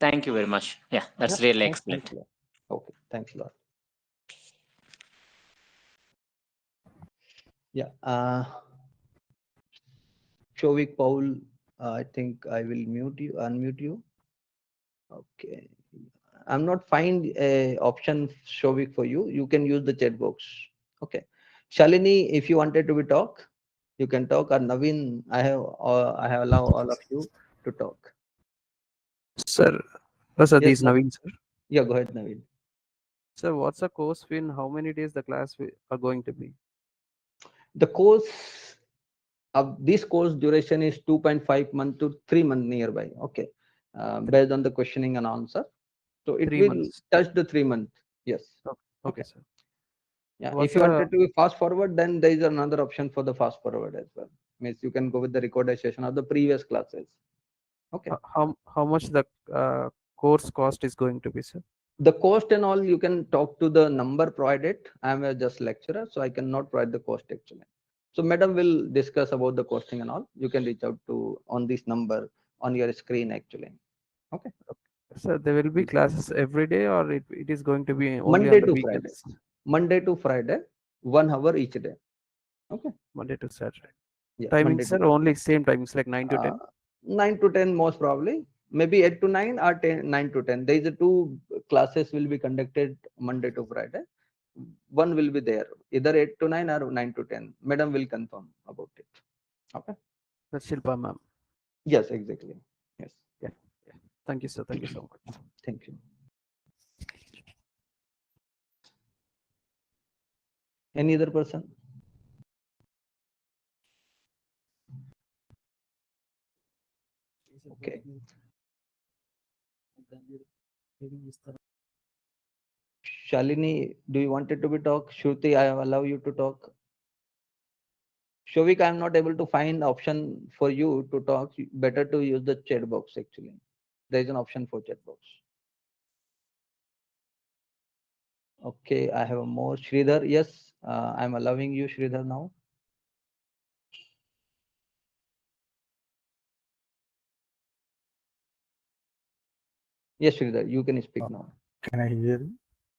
[SPEAKER 4] Thank you very much. Yeah,
[SPEAKER 1] Yeah.
[SPEAKER 4] that's really
[SPEAKER 1] Thanks
[SPEAKER 4] excellent.
[SPEAKER 1] a lot. Okay. Thanks a lot. Yeah. Shovik Paul, I think I will unmute you. Okay. I'm not find a option Shovik for you. You can use the chat box. Okay. Shalini, if you wanted to be talk, you can talk. Or Naveen, I have allow all of you to talk.
[SPEAKER 5] Sir, sir,
[SPEAKER 1] Yes,
[SPEAKER 5] this is
[SPEAKER 1] Naveen.
[SPEAKER 5] Naveen, sir.
[SPEAKER 1] Yeah, go ahead, Naveen.
[SPEAKER 5] Sir, what's the course fee and how many days the class are going to be?
[SPEAKER 1] The course of this course duration is 2.5 month to 3 month nearby. Okay. Based on the questioning and answer. So it
[SPEAKER 5] 3
[SPEAKER 1] will
[SPEAKER 5] months.
[SPEAKER 1] touch the 3 month. Yes.
[SPEAKER 5] Okay,
[SPEAKER 1] Okay.
[SPEAKER 5] sir.
[SPEAKER 1] Yeah,
[SPEAKER 5] What's
[SPEAKER 1] if you
[SPEAKER 5] the
[SPEAKER 1] wanted to be fast forward, then there is another option for the fast forward as well. Means you can go with the recorded session of the previous classes. Okay.
[SPEAKER 5] how much the course cost is going to be, sir?
[SPEAKER 1] The cost and all you can talk to the number provided. I am a just lecturer, so I cannot provide the cost actually. So madam will discuss about the costing and all. You can reach out to on this number on your screen actually. Okay.
[SPEAKER 5] Sir, there will be classes every day or it is going to be only
[SPEAKER 1] Monday
[SPEAKER 5] on the
[SPEAKER 1] to Friday.
[SPEAKER 5] weekends?
[SPEAKER 1] Monday to Friday, 1 hour each day. Okay.
[SPEAKER 5] Monday to Saturday.
[SPEAKER 1] Yeah.
[SPEAKER 5] Timings,
[SPEAKER 1] Monday
[SPEAKER 5] sir,
[SPEAKER 1] to
[SPEAKER 5] only same timings like 9 to 10?
[SPEAKER 1] 9 to 10 most probably, maybe 8 to 9 or 9 to 10. There is a two classes will be conducted Monday to Friday. One will be there, either 8 to 9 or 9 to 10. Madam will confirm about it. Okay.
[SPEAKER 5] That's Shilpa, ma'am.
[SPEAKER 1] Yes, exactly. Yes.
[SPEAKER 5] Yeah. Thank you, sir. Thank you so much.
[SPEAKER 1] Thank you. Any other person? Okay. Shalini, do you want it to be talk? Shruti, I allow you to talk. Shovik, I am not able to find option for you to talk. Better to use the chat box actually. There is an option for chat box. Okay, I have more. Sridhar, yes, I'm allowing you, Sridhar, now. Yes, Sridhar, you can speak now.
[SPEAKER 6] Can I hear you?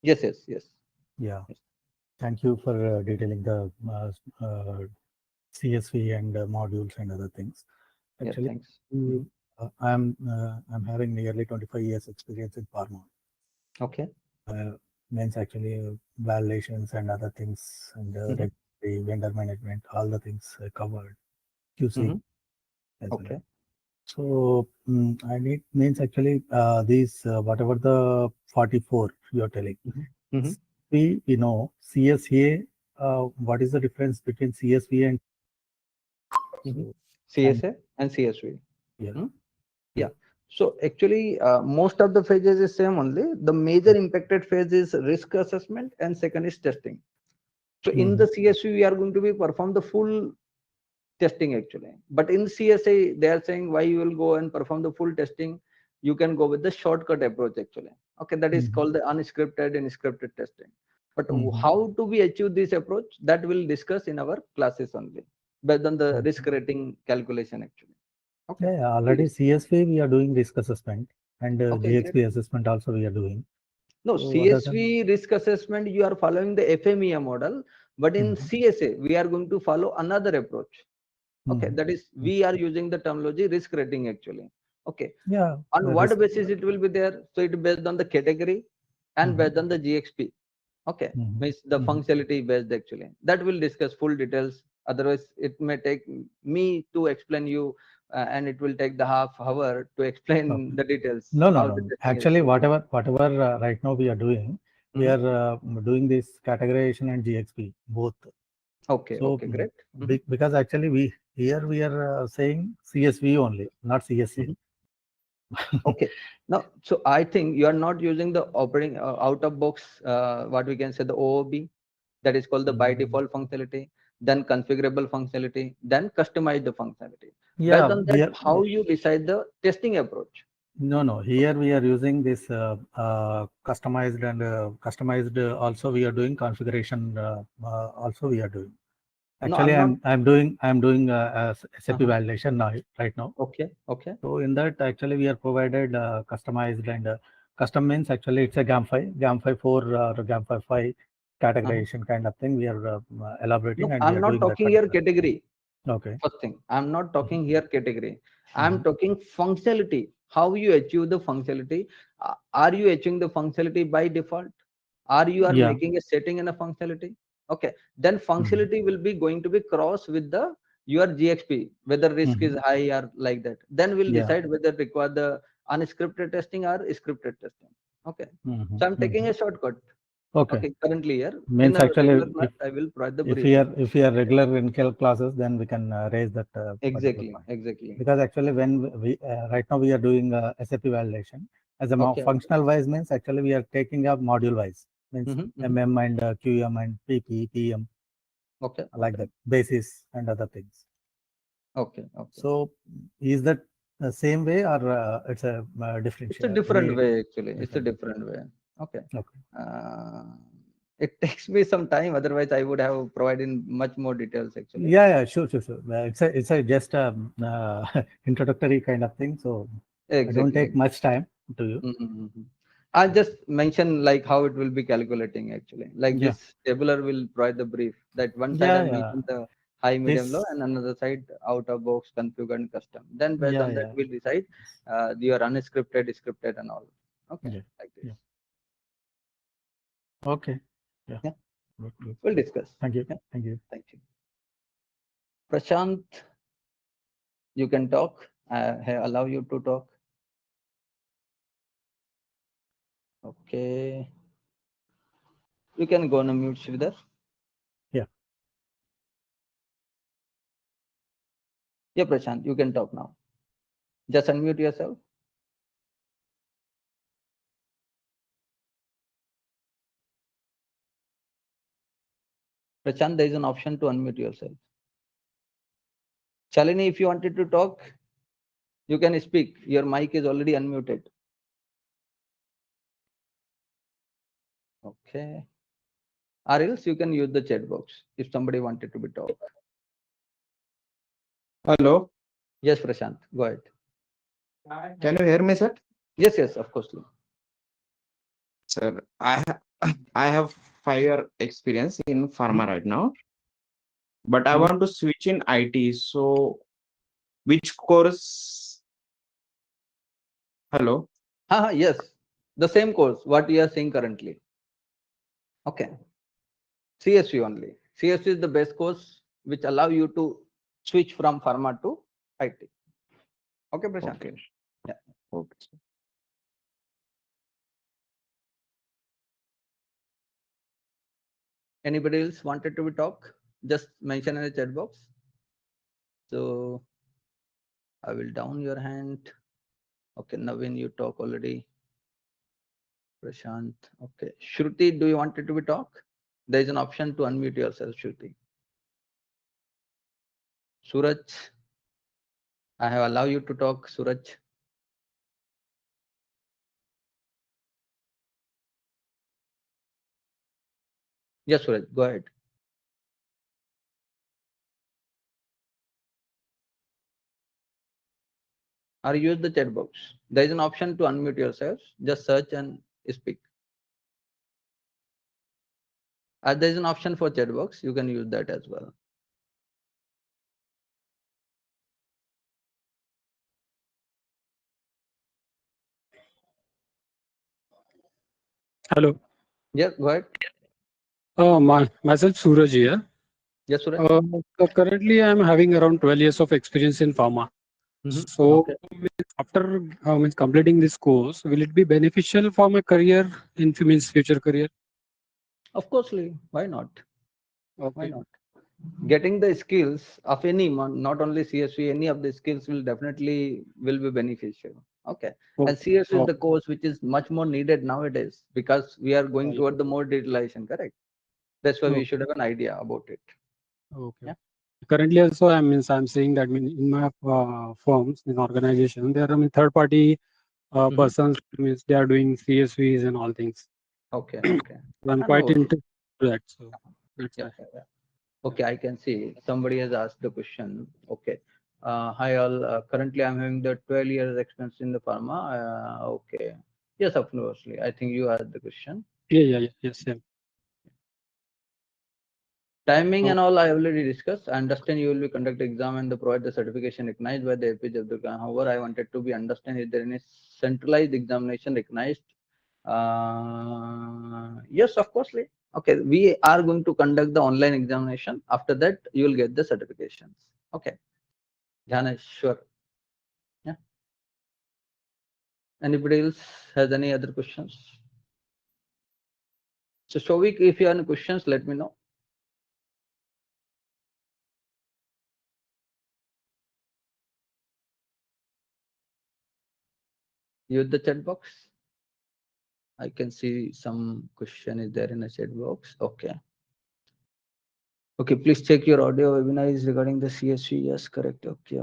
[SPEAKER 1] Yes, yes, yes.
[SPEAKER 6] Yeah.
[SPEAKER 1] Yes.
[SPEAKER 6] Thank you for detailing the CSV and modules and other things.
[SPEAKER 1] Yeah,
[SPEAKER 6] Actually,
[SPEAKER 1] thanks. Mhm.
[SPEAKER 6] I'm having nearly 25 years experience in pharma.
[SPEAKER 1] Okay.
[SPEAKER 6] Means actually validations and other things and regulatory, vendor management, all the things covered. QC as well.
[SPEAKER 1] Okay.
[SPEAKER 6] So I need means actually these whatever the 44 you're telling.
[SPEAKER 1] Mhm.
[SPEAKER 6] We know CSA. What is the difference between CSV and
[SPEAKER 1] Mhm.
[SPEAKER 6] so, can-
[SPEAKER 1] CSA and CSV.
[SPEAKER 6] yeah.
[SPEAKER 1] Hmm? Yeah. So actually, most of the phases is same only. The major impacted phase is risk assessment and second is testing. So in the CSV, we are going to be perform the full testing actually. But in CSA, they are saying why you will go and perform the full testing. You can go with the shortcut approach actually. Okay, that is called the unscripted and scripted testing. But how do we achieve this approach? That we'll discuss in our classes only, based on the risk rating calculation actually. Okay.
[SPEAKER 6] Yeah, already CSV we are doing risk assessment and
[SPEAKER 1] Okay,
[SPEAKER 6] GXP
[SPEAKER 1] great.
[SPEAKER 6] assessment also we are doing.
[SPEAKER 1] No,
[SPEAKER 6] So other than
[SPEAKER 1] CSV risk assessment, you are following the FMEA model, but in CSA, we are going to follow another approach. Okay, that is, we are using the terminology risk rating actually. Okay,
[SPEAKER 6] yeah,
[SPEAKER 1] on what basis it will be there? So it based on the category and based on the GXP. Okay, means the functionality based actually. That will discuss full details. Otherwise, it may take me to explain you, and it will take the half hour to explain the details.
[SPEAKER 6] No.
[SPEAKER 1] How the testing is.
[SPEAKER 6] Actually, whatever right now we are doing, we are doing this categorization and GXP both.
[SPEAKER 1] Okay,
[SPEAKER 6] So
[SPEAKER 1] okay, great.
[SPEAKER 6] because actually we are saying CSV only, not CSA.
[SPEAKER 1] Okay, now so I think you are not using the operating out of box, what we can say the OOB, that is called the by default functionality, then configurable functionality, then customize the functionality.
[SPEAKER 6] Yeah,
[SPEAKER 1] Based on
[SPEAKER 6] we
[SPEAKER 1] that,
[SPEAKER 6] are.
[SPEAKER 1] how you decide the testing approach?
[SPEAKER 6] No. Here we are using this customized and customized. Also, we are doing configuration. Also, we are doing.
[SPEAKER 1] No,
[SPEAKER 6] Actually,
[SPEAKER 1] I'm not.
[SPEAKER 6] I'm doing SAP validation now right now.
[SPEAKER 1] Okay, okay.
[SPEAKER 6] So in that, actually, we are provided customized and custom means actually it's a GAM5 4 or GAM5 5 categorization kind of thing. We are elaborating
[SPEAKER 1] No,
[SPEAKER 6] and we
[SPEAKER 1] I'm
[SPEAKER 6] are
[SPEAKER 1] not
[SPEAKER 6] doing that
[SPEAKER 1] talking here
[SPEAKER 6] particular.
[SPEAKER 1] category.
[SPEAKER 6] Okay.
[SPEAKER 1] First thing, I'm not talking here category. I'm talking functionality. How you achieve the functionality? Are you achieving the functionality by default? Are you are
[SPEAKER 6] Yeah.
[SPEAKER 1] making a setting in a functionality? Okay, then functionality will be going to be cross with the your GXP, whether risk is high or like that. Then we'll
[SPEAKER 6] Yeah.
[SPEAKER 1] decide whether require the unscripted testing or scripted testing. Okay, so I'm taking a shortcut.
[SPEAKER 6] Okay.
[SPEAKER 1] Okay, currently here in
[SPEAKER 6] Means
[SPEAKER 1] a regular
[SPEAKER 6] actually,
[SPEAKER 1] class, I will provide the
[SPEAKER 6] if
[SPEAKER 1] brief.
[SPEAKER 6] if we are regular in classes, then we can raise that particular
[SPEAKER 1] Exactly,
[SPEAKER 6] point.
[SPEAKER 1] exactly.
[SPEAKER 6] Because actually, when we right now we are doing SAP validation as a
[SPEAKER 1] Okay.
[SPEAKER 6] functional wise means actually we are taking up module wise means
[SPEAKER 1] Mm-hmm.
[SPEAKER 6] MM and QM and PP, PM
[SPEAKER 1] Okay.
[SPEAKER 6] like that basis and other things.
[SPEAKER 1] Okay. Okay.
[SPEAKER 6] So is that the same way or it's a different?
[SPEAKER 1] It's a different way actually. It's a
[SPEAKER 6] different.
[SPEAKER 1] different way. Okay.
[SPEAKER 6] Okay.
[SPEAKER 1] It takes me some time. Otherwise, I would have provided much more details actually.
[SPEAKER 6] Yeah, sure. It's a just introductory kind of thing. So I don't
[SPEAKER 1] Exactly.
[SPEAKER 6] take much time to you.
[SPEAKER 1] I'll just mention like how it will be calculating actually. Like
[SPEAKER 6] Yeah.
[SPEAKER 1] this tabular will provide the brief that one side I mentioned the high, medium, low,
[SPEAKER 6] This
[SPEAKER 1] and another side out of box, configure, and custom. Then based on that,
[SPEAKER 6] yeah.
[SPEAKER 1] we'll decide your unscripted, scripted, and all. Okay,
[SPEAKER 6] Yeah.
[SPEAKER 1] like this.
[SPEAKER 6] Okay. Yeah.
[SPEAKER 1] Yeah.
[SPEAKER 6] Good.
[SPEAKER 1] We'll discuss.
[SPEAKER 6] Thank you.
[SPEAKER 1] Yeah.
[SPEAKER 6] Thank you.
[SPEAKER 1] Thank you. Prashant, you can talk. I allow you to talk. Okay. You can go on mute, Sridhar. Yeah, Prashant, you can talk now. Just unmute yourself. Prashant, there is an option to unmute yourself. Shalini, if you wanted to talk, you can speak. Your mic is already unmuted. Okay. Or else you can use the chat box if somebody wanted to be talk.
[SPEAKER 7] Hello,
[SPEAKER 1] Yes, Prashant, go ahead.
[SPEAKER 7] can you hear me, sir?
[SPEAKER 1] Yes, yes, of course.
[SPEAKER 7] Sir, I have 5 year experience in pharma right now, but I want to switch in IT. So, which course? Hello.
[SPEAKER 1] Yes, the same course what you are saying currently. Okay, CSV only. CSV is the best course which allow you to switch from pharma to IT. Okay, Prashant.
[SPEAKER 7] Okay.
[SPEAKER 1] Yeah.
[SPEAKER 7] Okay. Sir.
[SPEAKER 1] Anybody else wanted to be talk? Just mention in the chat box. So I will down your hand. Okay, Naveen, you talk already. Prashant. Okay. Shruti, do you wanted to be talk? There is an option to unmute yourself, Shruti. Suraj, I have allowed you to talk, Suraj. Yes, Suraj, go ahead. Or use the chat box. There is an option to unmute yourself. Just search and speak. There is an option for chat box. You can use that as well.
[SPEAKER 8] Hello.
[SPEAKER 1] Yeah, go ahead.
[SPEAKER 8] Myself Suraj here.
[SPEAKER 1] Yes, Suraj.
[SPEAKER 8] So currently I'm having around 12 years of experience in pharma. So
[SPEAKER 1] Okay.
[SPEAKER 8] after completing this course, will it be beneficial for my career in future career?
[SPEAKER 1] Of course, why not? Why
[SPEAKER 8] Okay.
[SPEAKER 1] not? Getting the skills of any, not only CSV, any of the skills will definitely will be beneficial. Okay. And CSV is the course which is much more needed nowadays because we are going
[SPEAKER 8] Right.
[SPEAKER 1] toward the more digitalization, correct? That's why we
[SPEAKER 8] Okay.
[SPEAKER 1] should have an idea about it.
[SPEAKER 8] Okay.
[SPEAKER 1] Yeah.
[SPEAKER 8] Currently also I'm saying that in my firms, in organization, there are third party persons means they are doing CSVs and all things.
[SPEAKER 1] Okay. Okay.
[SPEAKER 8] So I'm
[SPEAKER 1] No
[SPEAKER 8] quite
[SPEAKER 1] worries.
[SPEAKER 8] into that. So that's
[SPEAKER 1] Yeah,
[SPEAKER 8] why.
[SPEAKER 1] yeah, yeah. Okay, I can see somebody has asked the question. Okay. Hi all. Currently, I'm having the 12 years experience in the pharma. Okay. Yes, of course. I think you asked the question.
[SPEAKER 8] Yeah. Yes.
[SPEAKER 1] Timing and all I already discussed. I understand you will be conduct exam and provide the certification recognized by the APJ of the Khan. However, I wanted to be understand is there any centralized examination recognized? Yes, of course. Okay, we are going to conduct the online examination. After that, you will get the certifications. Okay. Jana, sure. Yeah. Anybody else has any other questions? So, Shovik, if you have any questions, let me know. Use the chat box. I can see some question is there in the chat box. Okay. Okay, please check your audio. Webinar is regarding the CSV. Yes, correct. Okay.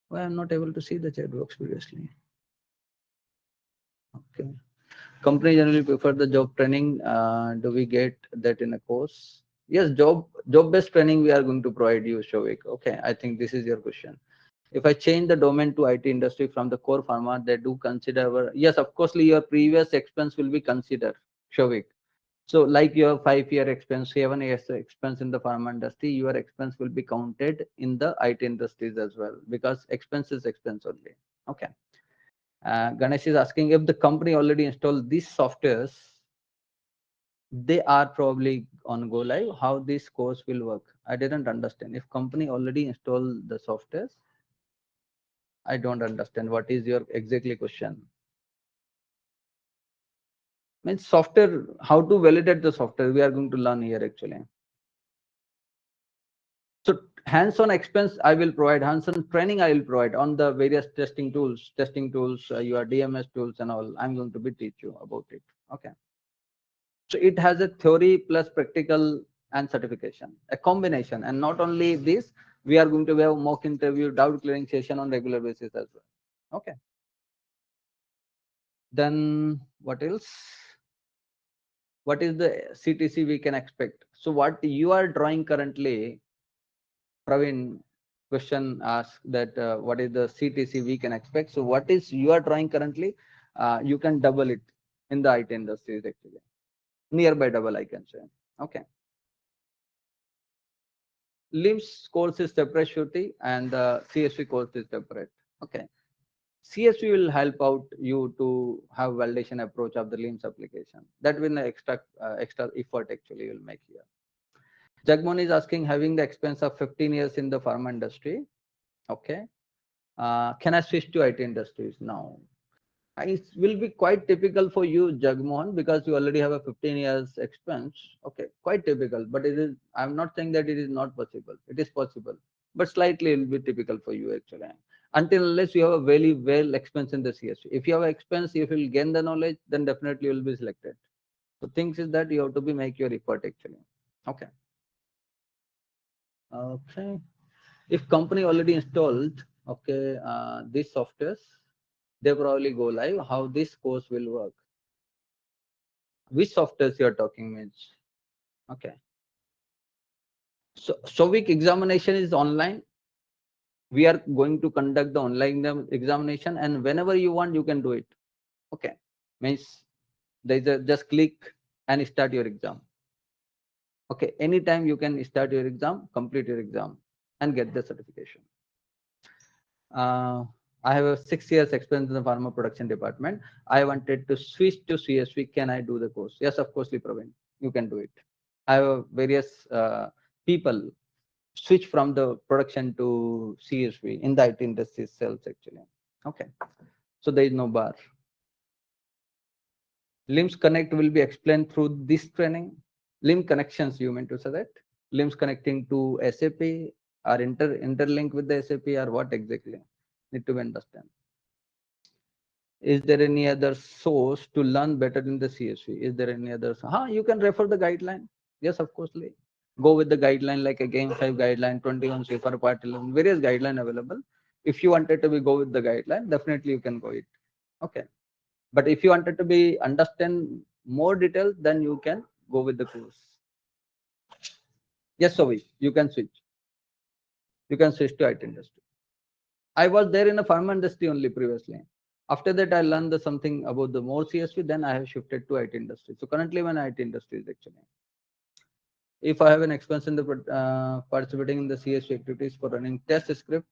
[SPEAKER 1] Why I'm not able to see the chat box previously? Okay. Company generally prefer the job training. Do we get that in a course? Yes, job-based training we are going to provide you, Shovik. Okay, I think this is your question. If I change the domain to IT industry from the core pharma, they do consider yes, of course, your previous expense will be considered, Shovik. So like your 5 year expense, 7 years expense in the pharma industry, your expense will be counted in the IT industries as well because expense is expense only. Okay. Ganesh is asking if the company already installed these softwares, they are probably on go live. How this course will work? I didn't understand. If company already installed the softwares, I don't understand. What is your exactly question? Means software, how to validate the software? We are going to learn here actually. So hands-on expense I will provide, hands-on training I will provide on the various testing tools, your DMS tools and all. I'm going to be teach you about it. Okay. So it has a theory plus practical and certification, a combination. And not only this, we are going to have mock interview, doubt clearing session on regular basis as well. Okay. Then what else? What is the CTC we can expect? So what you are drawing currently, Praveen question asked that what is the CTC we can expect? So what is you are drawing currently? You can double it in the IT industries actually, nearby double I can say. Okay. LIMS course is separate, Shruti, and the CSV course is separate. Okay. CSV will help out you to have validation approach of the LIMS application. That will extra effort actually you will make here. Jagmohan is asking, having the experience of 15 years in the pharma industry. Okay. Can I switch to IT industries now? It will be quite typical for you, Jagmohan, because you already have a 15 years experience. Okay, quite typical, but it is. I'm not saying that it is not possible. It is possible, but slightly it will be typical for you actually. Until unless you have a very well experience in the CSV. If you have experience, if you will gain the knowledge, then definitely you will be selected. So things is that you have to be make your effort actually. Okay. Okay. If company already installed, okay, these softwares, they probably go live. How this course will work? Which softwares you are talking means? Okay. So week examination is online. We are going to conduct the online examination, and whenever you want, you can do it. Okay. Means there's a just click and start your exam. Okay. Anytime you can start your exam, complete your exam, and get the certification. I have a 6 years experience in the pharma production department. I wanted to switch to CSV. Can I do the course? Yes, of course, Praveen. You can do it. I have various people switch from the production to CSV in the IT industry itself actually. Okay. So there is no bar. LIMS Connect will be explained through this training. LIMS connections, you meant to say that? LIMS connecting to SAP or interlink with the SAP or what exactly? Need to understand. Is there any other source to learn better in the CSV? Is there any other? You can refer the guideline. Yes, of course. Go with the guideline like a Game 5 guideline, 21 CFR Part 11, various guideline available. If you wanted to go with the guideline, definitely you can go it. Okay. But if you wanted to understand more details, then you can go with the course. Yes, so you can switch. You can switch to IT industry. I was there in the pharma industry only previously. After that, I learned something about the more CSV. Then I have shifted to IT industry. So currently, I'm in IT industry actually. If I have an expense in the participating in the CSV activities for running test script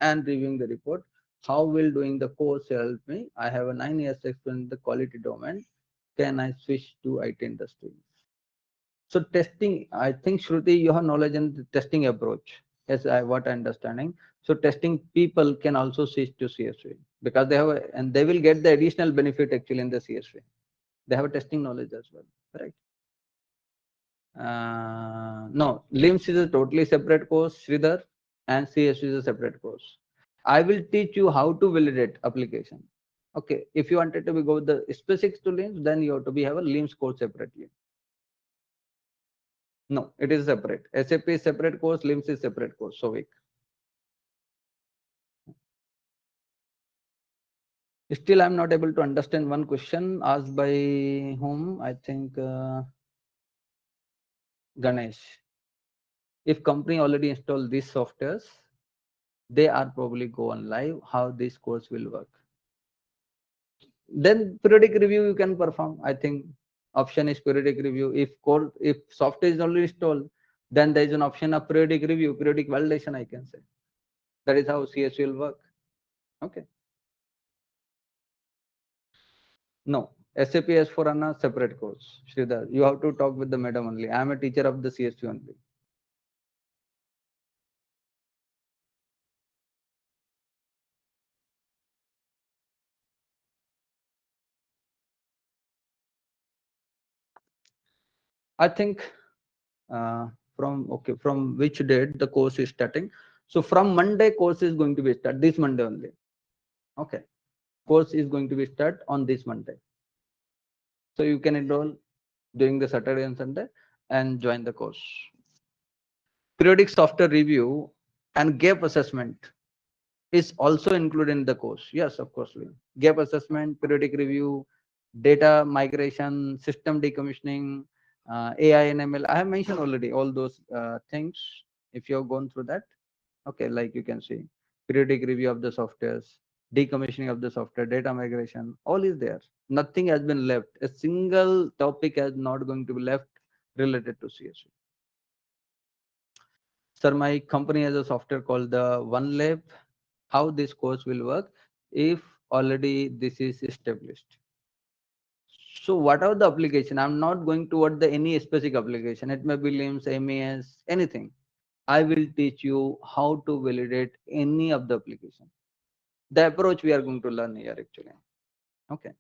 [SPEAKER 1] and reviewing the report, how will doing the course help me? I have a 9 years experience in the quality domain. Can I switch to IT industry? So testing, I think Shruti, you have knowledge in the testing approach. Yes, what I'm understanding. So testing people can also switch to CSV because they have and they will get the additional benefit actually in the CSV. They have a testing knowledge as well, right? No, LIMS is a totally separate course, Sridhar, and CSV is a separate course. I will teach you how to validate application. Okay, if you wanted to go with the specifics to LIMS, then you have to have a LIMS course separately. No, it is separate. SAP is separate course, LIMS is separate course. So weak. Still, I'm not able to understand one question asked by whom? I think Ganesh. If company already installed these softwares, they are probably go on live. How this course will work? Then periodic review you can perform. I think option is periodic review. If software is already installed, then there is an option of periodic review, periodic validation. I can say that is how CS will work. Okay. No, SAP S4HANA separate course. Sridhar, you have to talk with the madam only. I am a teacher of the CSV only. I think from which date the course is starting. So from Monday, course is going to be start this Monday only. Okay, course is going to be start on this Monday. So you can enroll during the Saturday and Sunday and join the course. Periodic software review and gap assessment is also included in the course. Yes, of course. Gap assessment, periodic review, data migration, system decommissioning, AI and ML. I have mentioned already all those things. If you have gone through that, okay, like you can see, periodic review of the softwares, decommissioning of the software, data migration, all is there. Nothing has been left. A single topic is not going to be left related to CSV. Sir, my company has a software called the OneLab. How this course will work if already this is established. So what are the application? I'm not going toward the any specific application. It may be LIMS, MES, anything. I will teach you how to validate any of the application. The approach we are going to learn here actually. Okay.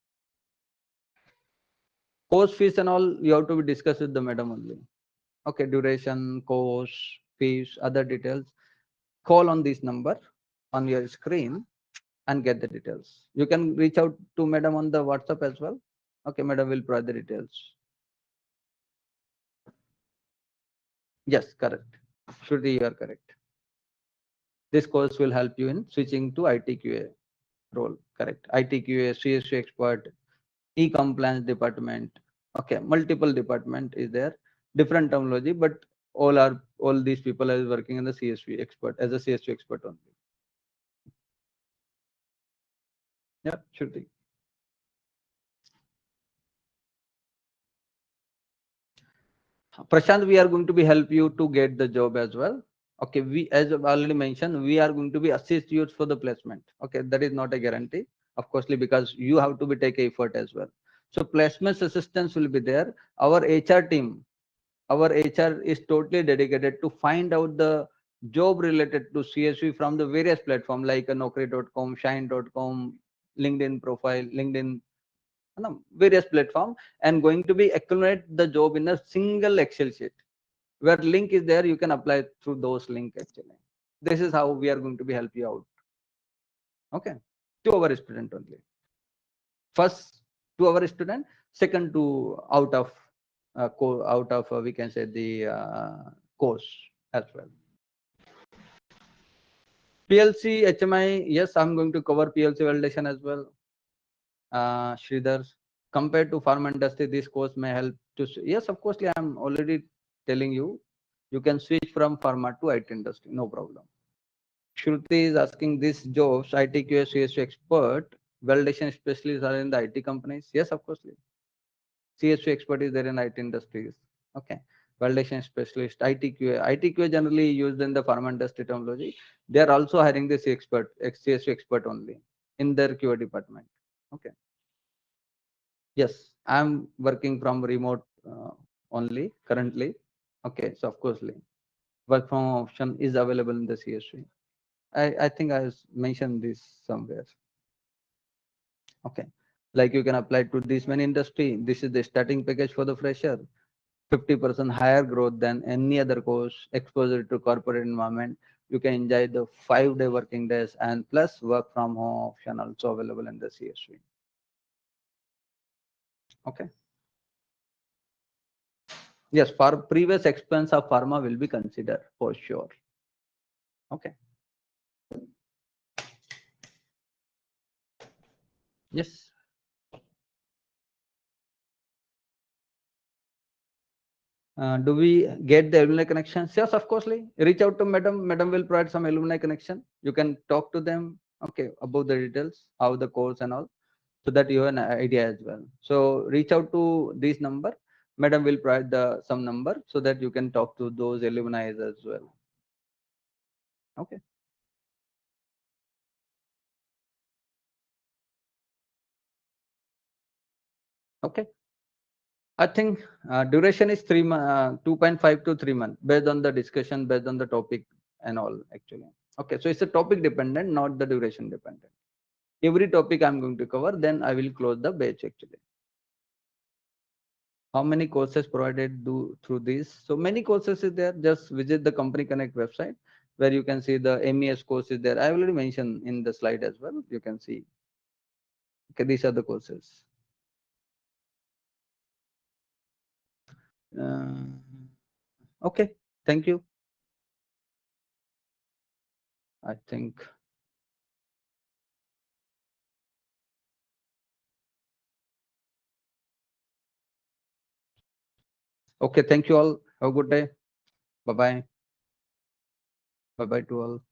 [SPEAKER 1] Course fees and all you have to be discussed with the madam only. Okay, duration, course, fees, other details. Call on this number on your screen and get the details. You can reach out to madam on the WhatsApp as well. Okay, madam will provide the details. Yes, correct. Shruti, you are correct. This course will help you in switching to ITQA role. Correct. ITQA, CSV expert, e-compliance department. Okay, multiple department is there. Different terminology, but all these people are working in the CSV expert as a CSV expert only. Yeah, Shruti. Prashant, we are going to be help you to get the job as well. Okay, we, as I've already mentioned, we are going to be assist you for the placement. Okay, that is not a guarantee, of course, because you have to be take effort as well. So placement assistance will be there. Our HR team, our HR is totally dedicated to find out the job related to CSV from the various platforms like Naukri.com, Shine.com, LinkedIn profile, LinkedIn, various platform, and going to be accumulate the job in a single Excel sheet. Where link is there, you can apply through those link actually. This is how we are going to be help you out. Okay, to our student only. First to our student, second to out of we can say the course as well. PLC HMI, yes, I'm going to cover PLC validation as well. Sridhar, compared to pharma industry, this course may help to, yes, of course, I'm already telling you, you can switch from pharma to IT industry, no problem. Shruti is asking this jobs, ITQA, CSV expert, validation specialists are in the IT companies. Yes, of course. CSV expert is there in IT industries. Okay. Validation specialist, ITQA generally used in the pharma industry terminology. They are also hiring this CSV expert only in their QA department. Okay. Yes, I'm working from remote only currently. Okay, so of course, work from home option is available in the CSV. I think I mentioned this somewhere. Okay, like you can apply to this many industry. This is the starting package for the fresher. 50% higher growth than any other course, exposure to corporate environment. You can enjoy the 5-day working days and plus work from home option also available in the CSV. Okay. Yes, for previous expense of pharma will be considered for sure. Okay. Yes. Do we get the alumni connections? Yes, of course. Reach out to madam. Madam will provide some alumni connection. You can talk to them. Okay, about the details, how the course and all, so that you have an idea as well. So reach out to this number. Madam will provide the some number so that you can talk to those alumni as well. Okay. Okay. I think duration is 2.5 to 3 months based on the discussion, based on the topic and all actually. Okay, so it's a topic dependent, not the duration dependent. Every topic I'm going to cover, then I will close the batch actually. how many courses provided through this? So many courses is there. Just visit the Company Connect website where you can see the MES course is there. I already mentioned in the slide as well. You can see. Okay, these are the courses. Okay, thank you. I think. Okay, thank you all. Have a good day. Bye bye. Bye bye to all.